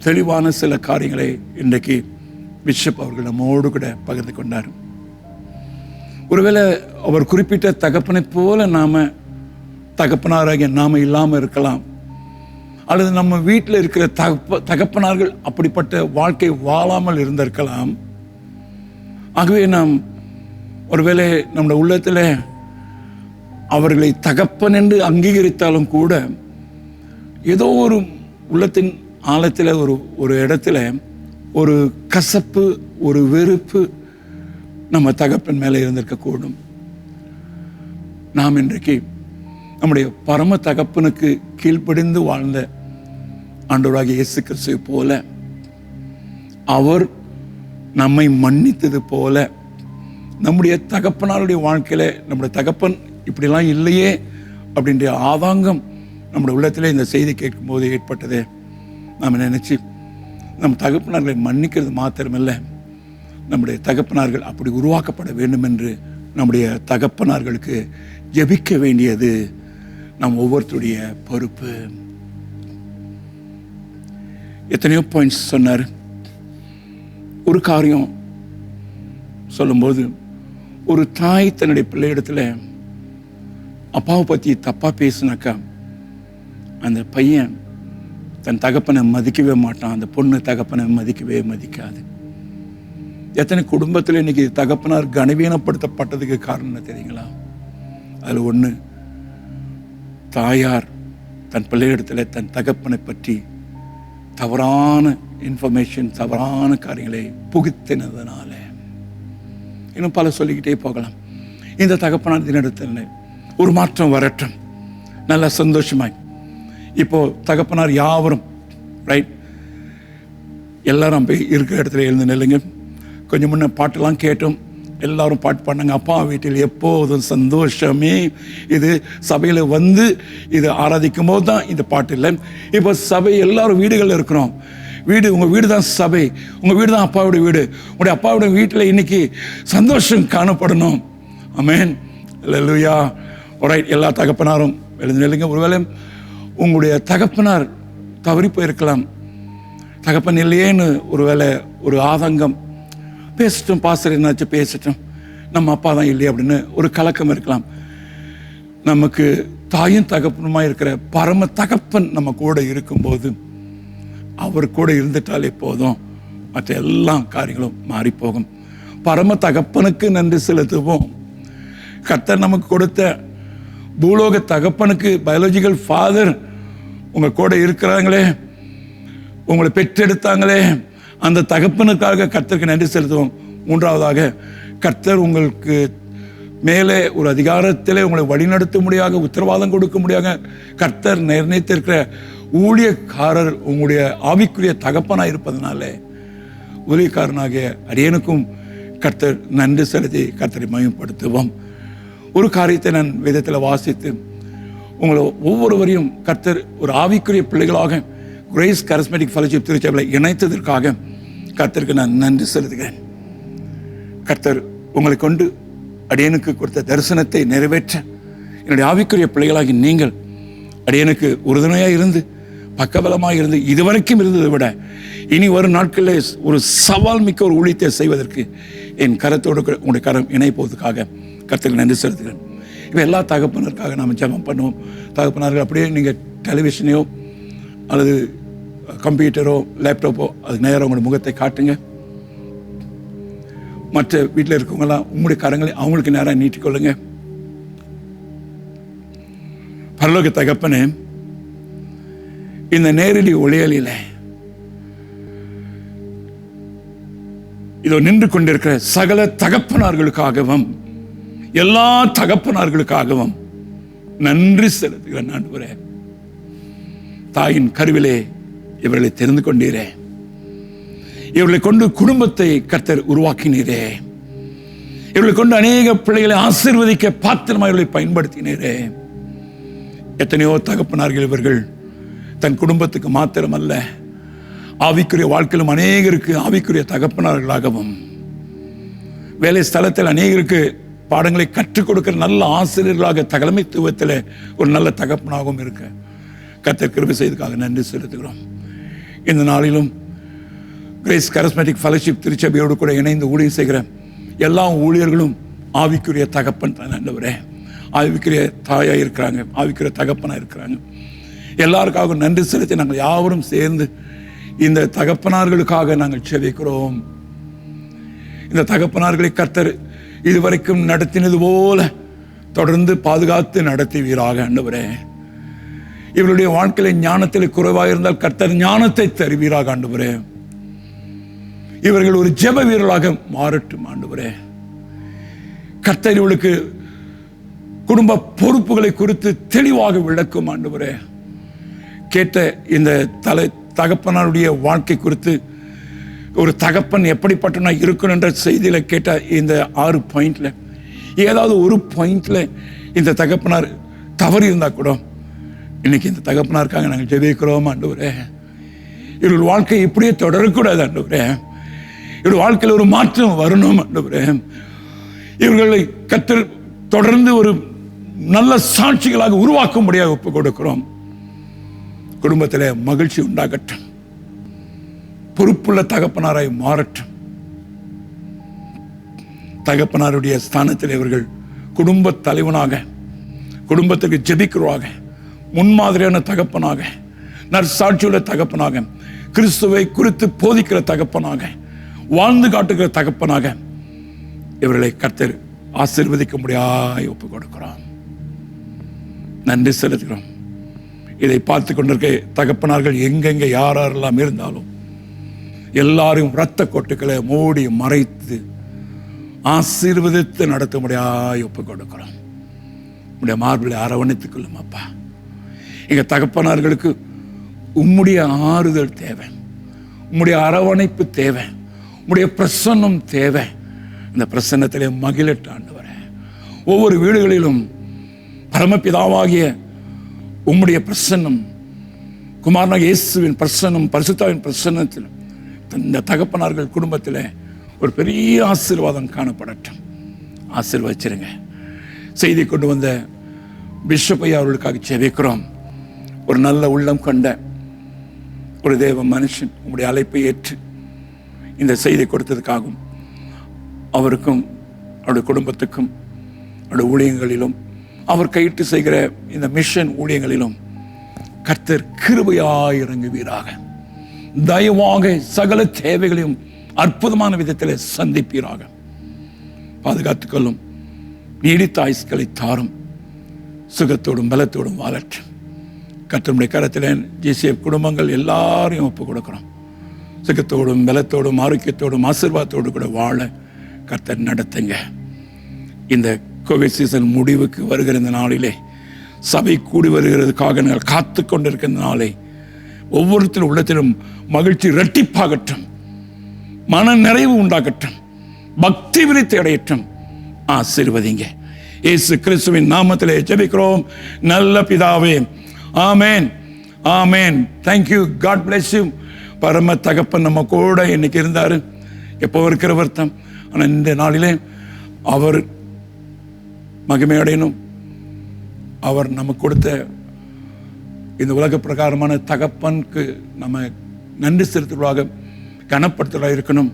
தெளிவான சில காரியங்களை இன்றைக்கு பிஷப் அவர்கள் நம்மோடு கூட பகிர்ந்து கொண்டார். ஒருவேளை அவர் குறிப்பிட்ட தகப்பனை போல நாம தகப்பனாராகிய நாம இல்லாமல் இருக்கலாம், அல்லது நம்ம வீட்டில் இருக்கிற தகப்பனார்கள் அப்படிப்பட்ட வாழ்க்கை வாழாமல் இருந்திருக்கலாம். ஆகவே நாம் ஒருவேளை நம்முடைய உள்ளத்தில் அவர்களை தகப்பன் என்று அங்கீகரித்தாலும் கூட ஏதோ ஒரு உள்ளத்தின் ஆழத்தில் ஒரு இடத்துல ஒரு கசப்பு, ஒரு வெறுப்பு நம்ம தகப்பன் மேலே இருந்திருக்கக்கூடும். நாம் இன்றைக்கு நம்முடைய பரம தகப்பனுக்கு கீழ்ப்படிந்து வாழ்ந்த ஆண்டவராகிய இயேசு கிறிஸ்துவை போல, அவர் நம்மை மன்னித்தது போல, நம்முடைய தகப்பனாருடைய வாழ்க்கையில நம்முடைய தகப்பன் இப்படிலாம் இல்லையே அப்படின்ற ஆதாங்கம் நம்முடைய உள்ளத்திலே இந்த செய்தி கேட்கும் போது ஏற்பட்டது. நாம் நினைச்சு நம் தகப்பனார்களை மன்னிக்கிறது மாத்திரமல்ல, நம்முடைய தகப்பனார்கள் அப்படி உருவாக்கப்பட வேண்டும் என்று நம்முடைய தகப்பனார்களுக்கு ஜெபிக்க வேண்டியது நம் ஒவ்வொருத்தருடைய பொறுப்பு. எத்தனையோ பாயிண்ட்ஸ் சொன்னார். ஒரு காரியம் சொல்லும்போது, ஒரு தாய் தன்னுடைய பிள்ளையிடத்தில் அப்பாவை பற்றி தப்பாக பேசினாக்கா அந்த பையன் தன் தகப்பனை மதிக்கவே மாட்டான், அந்த பொண்ணு தகப்பனை மதிக்கவே மதிக்காது. எத்தனை குடும்பத்தில் இன்னைக்கு தகப்பனார் கனவீனப்படுத்தப்பட்டதுக்கு காரணம் தெரியுங்களா? அதில் ஒன்று, தாயார் தன் பிள்ளையிடத்தில் தன் தகப்பனை பற்றி தவறான இன்ஃபர்மேஷன், தவறான காரியங்களை புகுத்தினதுனால. இன்னும் பல சொல்லிக்கிட்டே போகலாம். இந்த தகப்பனார் தினத்தில் ஒரு மாற்றம் வரட்டும், நல்ல சந்தோஷமாய். இப்போ தகப்பனார் யாவரும் ரைட், எல்லாரும் போய் இருக்கிற இடத்துல எழுந்து நில்லுங்க. கொஞ்சம் முன்ன பாட்டெல்லாம் கேட்டோம், எல்லாரும் பாட்டு பாடினாங்க. அப்பா வீட்டில் எப்போதும் சந்தோஷமே. இது சபையில் வந்து இது ஆராதிக்கும் போது தான் இந்த பாட்டு இல்லை. இப்போ சபை எல்லாரும் வீடுகளில் இருக்கிறோம். வீடு, உங்கள் வீடு தான் சபை, உங்கள் வீடு தான் அப்பாவுடைய வீடு. உங்களுடைய அப்பாவுடைய வீட்டில் இன்னைக்கு சந்தோஷம் காணப்படணும். ஆமென், அல்லேலூயா. ரைட், எல்லா தகப்பனாரும் எழுந்து நில்லுங்க. ஒருவேளை உங்களுடைய தகப்பனார் தவறி போயிருக்கலாம், தகப்பன் இல்லையேன்னு ஒருவேளை ஒரு ஆதங்கம், பேசட்டும் பாஸ்டர் என்னாச்சு பேசட்டும், நம்ம அப்பா தான் இல்லையே அப்படின்னு ஒரு கலக்கம் இருக்கலாம். நமக்கு தாயும் தகப்பனுமா இருக்கிற பரம தகப்பன் நம்ம கூட இருக்கும்போது, அவர் கூட இருந்துட்டாலே போதும், மற்ற எல்லா காரியங்களும் மாறி போகும். பரம தகப்பனுக்கு நன்றி செலுத்துவோம். கர்த்தர் நமக்கு கொடுத்த பூலோக தகப்பனுக்கு, பயாலஜிக்கல் ஃபாதர் உங்க கூட இருக்கிறாங்களே, உங்களை பெற்றெடுத்தாங்களே, அந்த தகப்பனுக்காக கர்த்தருக்கு நன்றி செலுத்துவோம். மூன்றாவதாக, கர்த்தர் உங்களுக்கு மேலே ஒரு அதிகாரத்திலே உங்களை வழிநடத்த முடியாத, உத்தரவாதம் கொடுக்க முடியாத கர்த்தர் நிர்ணயித்திருக்கிற ஊழியக்காரர் உங்களுடைய ஆவிக்குரிய தகப்பனாக இருப்பதனால ஊழியக்காரனாகிய அடியனுக்கும் கர்த்தர் நன்றி செலுத்தி கர்த்தரை மகிமைப்படுத்துவோம். ஒரு காரியத்தை நான் வேதத்தில் வாசித்து உங்களை ஒவ்வொருவரையும் கர்த்தர் ஒரு ஆவிக்குரிய பிள்ளைகளாக கிரேஸ் கரிஸ்மேட்டிக் ஃபெலோஷிப் திருச்சபையில் இணைத்ததற்காக கர்த்தருக்கு நான் நன்றி செலுத்துகிறேன். கர்த்தர் உங்களை கொண்டு அடியனுக்கு கொடுத்த தரிசனத்தை நிறைவேற்ற என்னுடைய ஆவிக்குரிய பிள்ளைகளாகி நீங்கள் அடியனுக்கு உறுதுணையாக இருந்து பக்கபலமாக இருந்து இதுவரைக்கும் இருந்ததை விட இனி வரும் நாட்களில் ஒரு சவால் மிக்க ஒரு ஊழியத்தை செய்வதற்கு என் கரத்தோடு உங்களுடைய கரம் இணைப்பதற்காக கர்த்தருக்கு நன்றி செலுத்துகிறேன். இப்போ எல்லா தகப்பனருக்காக நாம் ஜெபம் பண்ணுவோம். தகப்பனார்கள் அப்படியே நீங்கள் டெலிவிஷனையோ அல்லது கம்ப்யூட்டரோ லேப்டாப்போ அதுக்கு நேரம் உங்களுடைய முகத்தை காட்டுங்க. மற்ற வீட்டில் இருக்கவங்களாம் உங்களுடைய கரங்களை அவங்களுக்கு நேரம் நீட்டிக்கொள்ளுங்க. பரலோக தகப்பனே, இந்த நேரடி ஒளியலில் இதோ நின்று கொண்டிருக்கிற சகல தகப்பனார்களுக்காகவும் எல்லா தகப்பனார்களுக்காகவும் நன்றி செலுத்துகிறேன் ஆண்டவரே. தாயின் கருவிலே இவர்களை தெரிந்து கொண்டீரே, இவர்களை கொண்டு குடும்பத்தை கர்த்தர் உருவாக்கினீரே, இவர்களை கொண்டு அநேக பிள்ளைகளை ஆசீர்வதிக்க பாத்திரமாக இவர்களை பயன்படுத்தினீரே. எத்தனையோ தகப்பனார்கள் இவர்கள் தன் குடும்பத்துக்கு மாத்திரமல்ல, ஆவிக்குரிய வாழ்க்கையிலும் அநேகருக்கு ஆவிக்குரிய தகப்பனார்களாகவும், வேலை ஸ்தலத்தில் அநேகருக்கு பாடங்களை கற்றுக் கொடுக்கிற நல்ல ஆசிரியர்களாக தலைமைத்துவத்தில் ஒரு நல்ல தகப்பனாகவும் இருக்க கர்த்தர் கிருபை செய்ததுக்காக நன்றி செலுத்துகிறோம். இந்த நாளிலும் கிரேஸ் கரிஸ்மேட்டிக் ஃபெலோஷிப் திருச்சபையோடு கூட இணைந்து ஊழியம் செய்கிற எல்லா ஊழியர்களும் ஆவிக்குரிய தகப்பன் தான் ஆண்டவரே. ஆவிக்குரிய தாயாக இருக்கிறாங்க, ஆவிக்குரிய தகப்பனாக இருக்கிறாங்க. எல்லாருக்காகவும் நன்றி செலுத்தி நாங்கள் யாவரும் சேர்ந்து இந்த தகப்பனார்களுக்காக நாங்கள் செபிக்கிறோம். இந்த தகப்பனார்களை கர்த்தர் இதுவரைக்கும் நடத்தினது போல தொடர்ந்து பாதுகாத்து நடத்துவீராக ஆண்டவரே. இவருடைய வாழ்க்கையில ஞானத்தில் குறைவாக இருந்தால் கர்த்தர் ஞானத்தை தருவீராக ஆண்டவரே. இவர்கள் ஒரு ஜெப வீரர்களாக மாறட்டும் ஆண்டவரே. கர்த்தர் இவர்களுக்கு குடும்ப பொறுப்புகளை குறித்து தெளிவாக விளக்கும் ஆண்டவரே. கேட்ட இந்த தகப்பனாருடைய வாழ்க்கை குறித்து ஒரு தகப்பன் எப்படிப்பட்டனா இருக்கணும் என்ற செய்தியில கேட்ட இந்த 6 பாயிண்ட்ல ஏதாவது ஒரு பாயிண்ட்ல இந்த தகப்பனார் தவறு இருந்தா கூட இன்னைக்கு இந்த தகப்பனாருக்காக நாங்கள் ஜெபிக்கிறோம் ஆண்டவரே. இவர்கள் வாழ்க்கை இப்படியே தொடரக்கூடாது ஆண்டவரே. இவருடைய வாழ்க்கையில் ஒரு மாற்றம் வரணும் ஆண்டவரே. இவர்களை கர்த்தர் தொடர்ந்து ஒரு நல்ல சாட்சிகளாக உருவாக்கும்படியாக ஒப்புக் கொடுக்கிறோம். குடும்பத்தில் மகிழ்ச்சி உண்டாகட்டும், பொறுப்புள்ள தகப்பனாராய் மாறட்டும். தகப்பனாருடைய ஸ்தானத்தில் இவர்கள் குடும்ப தலைவனாக, குடும்பத்திற்கு ஜெபிக்கிறவாக, முன்மாதிரியான தகப்பனாக, நற்சாட்சியுள்ள தகப்பனாக, கிறிஸ்துவை குறித்து போதிக்கிற தகப்பனாக, வாழ்ந்து காட்டுகிற தகப்பனாக இவர்களை கர்த்தர் ஆசீர்வதிக்க முடியாய் ஒப்புக் கொடுக்கிறோம். நன்றி செலுத்துகிறோம். இதை பார்த்து கொண்டிருக்க தகப்பனார்கள் எங்கெங்க யாரெல்லாம் இருந்தாலும் எல்லாரும் இரத்த கொட்டுக்களை மூடி மறைத்து ஆசீர்வதித்து நடத்த முடியாய் ஒப்புக் கொடுக்கிறோம். உடைய மார்பிளை அரவணைத்துக் கொள்ளும் அப்பா. எங்க தகப்பனார்களுக்கு உம்முடைய ஆறுதல் தேவை, உம்முடைய அரவணைப்பு தேவை, உம்முடைய பிரசன்னம் தேவை. இந்த பிரசன்னத்திலே மகிழட்டு ஆண்டவரே. ஒவ்வொரு வீடுகளிலும் பரமபிதாவாகிய உம்முடைய பிரசன்னம், குமாரனாகிய இயேசுவின் பிரசன்னம், பரிசுத்தாவின் பிரசன்னத்தில் இந்த தகப்பனார்கள் குடும்பத்தில் ஒரு பெரிய ஆசீர்வாதம் காணப்படட்டும். ஆசீர்வதிச்சிருங்க. செய்தி கொண்டு வந்த பிஷப் ஐயா அவர்களுக்காக ஜெபிக்கிறோம். ஒரு நல்ல உள்ளம் கொண்ட ஒரு தேவ மனுஷன், உங்களுடைய அழைப்பை ஏற்று இந்த செய்தி கொடுத்ததுக்காகவும் அவருக்கும் அவருடைய குடும்பத்துக்கும் அவருடைய ஊழியங்களிலும் அவர் கையிட்டு செய்கிற இந்த மிஷன் ஊழியங்களிலும் கர்த்தர் கிருபையாய் இறங்குவீராக. தயவாக சகல தேவைகளையும் அற்புதமான விதத்தில் சந்திப்பீராக. பாதுகாத்துக் கொள்ளும். நீடித்த ஆயுஸ்களை தாரும். சுகத்தோடும் பலத்தோடும் வாழட்டும். கர்த்தருடைய கரத்தில் ஜிசிஎஃப் குடும்பங்கள் எல்லாரையும் ஒப்புக் கொடுக்கிறோம். சுகத்தோடும் பலத்தோடும் ஆரோக்கியத்தோடும் ஆசீர்வாதத்தோடு கூட வாழ கர்த்தர் நடத்துங்க. இந்த கோவிட் சீசன் முடிவுக்கு வருகிற இந்த நாளிலே சபை கூடி வருகிறதுக்காக நாங்கள் காத்து கொண்டிருக்கிற நாளை ஒவ்வொருத்தரும் உள்ளத்திலும் மகிழ்ச்சி இரட்டிப்பாகட்டும், மன நிறைவு உண்டாகட்டும், பக்தி விருத்தி அடையட்டும். ஆசீர்வதிங்க. இயேசு கிறிஸ்துவின் நாமத்திலே ஜெபிக்கிறோம் நல்ல பிதாவே. Amen, amen. Thank you. God bless you. பரம தகப்பன் நம்ம கூட இன்னைக்கு இருந்தார், எப்போ இருக்கிறவர் தான். ஆனால் இந்த நாளிலே அவர் மகிமையடையணும். அவர் நமக்கு கொடுத்த இந்த உலக பிரகாரமான தகப்பனுக்கு நம்ம நன்றி செலுத்துவதாக கனப்படுத்தலாக இருக்கணும்.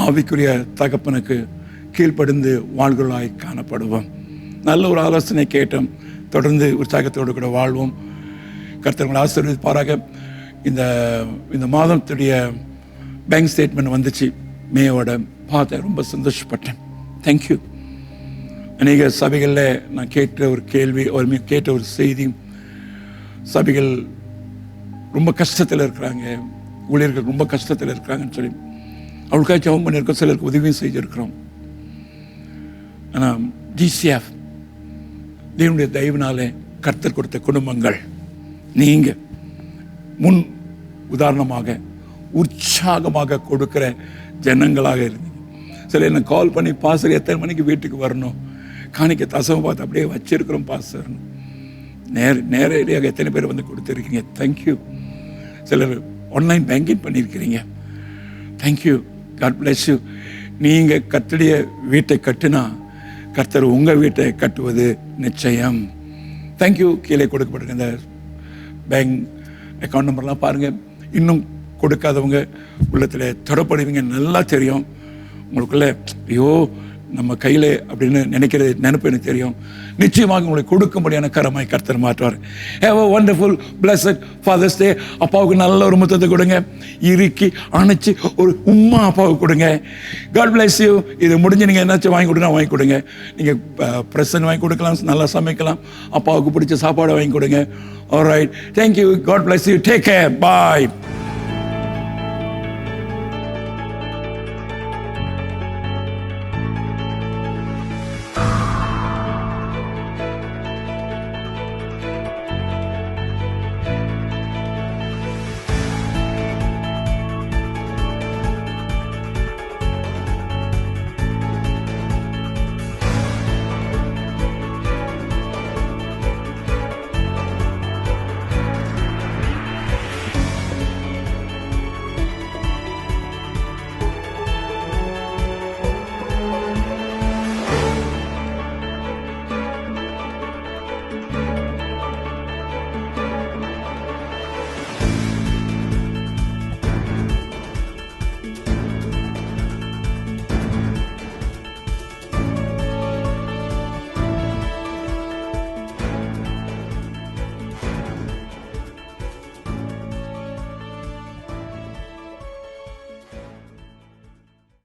ஆவிக்குரிய தகப்பனுக்கு கீழ்ப்படிந்து வாழ்களாய் காணப்படுவோம். நல்ல ஒரு ஆலோசனை கேட்டோம். தொடர்ந்து உற்சாகத்தோடு கூட வாழ்வோம். கர்த்தர்களை ஆசீர்வதிப்பாராக. இந்த மாதத்துடைய பேங்க் ஸ்டேட்மெண்ட் வந்துச்சு, மேயோட பார்த்து ரொம்ப சந்தோஷப்பட்டேன். தேங்க்யூ. அநேக சபைகளில் நான் கேட்ட ஒரு கேள்வி, கேட்ட ஒரு செய்தி, சபைகள் ரொம்ப கஷ்டத்தில் இருக்கிறாங்க, ஊழியர்கள் ரொம்ப கஷ்டத்தில் இருக்கிறாங்கன்னு சொல்லி அவளுக்காக ஜெபம் பண்ணியிருக்கோம், சிலருக்கு உதவியும் செஞ்சுருக்கிறோம். ஆனால் ஜிசிஎஃப் தேவனுடைய தயவுனாலே கர்த்தர் கொடுத்த குடும்பங்கள், நீங்கள் முன் உதாரணமாக உற்சாகமாக கொடுக்கிற ஜனங்களாக இருந்தீங்க. சில என்ன கால் பண்ணி, பாஸ்டர் எத்தனை மணிக்கு வீட்டுக்கு வரணும், காணிக்க தசம பார்த்து அப்படியே வச்சிருக்கிறோம் பாஸ்டர். நேரடியாக எத்தனை பேர் வந்து கொடுத்துருக்கீங்க, தேங்க்யூ. சிலர் ஆன்லைன் பேங்கிங் பண்ணியிருக்கிறீங்க, தேங்க்யூ, காட் பிளஸ் யூ. நீங்கள் கர்த்தருடைய வீட்டை கட்டினா கர்த்தர் உங்கள் வீட்டை கட்டுவது நிச்சயம். தேங்க்யூ. கீழே கொடுக்கப்பட்டிருக்க இந்த பேங்க் அக்கௌண்ட் நம்பர்லாம் பாருங்கள். இன்னும் கொடுக்காதவங்க உள்ளத்தில் தொடப்படுவீங்க, நல்லா தெரியும். உங்களுக்குள்ள ஐயோ நம்ம கையில் அப்படின்னு நினைக்கிறது நினைப்பு எனக்கு தெரியும். நிச்சயமாக உங்களுக்கு கொடுக்கும்படியான கரமாய் கர்த்தர் மாற்றுவார். Have a wonderful blessed father's day. அப்பாவுக்கு நல்ல ஒரு முத்தத்தை கொடுங்க, இறுக்கி அணைச்சி ஒரு உம்மா அப்பாவுக்கு கொடுங்க. God bless you. இது முடிஞ்சு நீங்கள் என்னாச்சும் வாங்கி கொடுங்க, வாங்கி கொடுங்க. நீங்கள் ப்ரெசன்ட் வாங்கி கொடுக்கலாம், நல்லா சமைக்கலாம், அப்பாவுக்கு பிடிச்ச சாப்பாடு வாங்கி கொடுங்க. Alright, thank you, God bless you, take care, bye.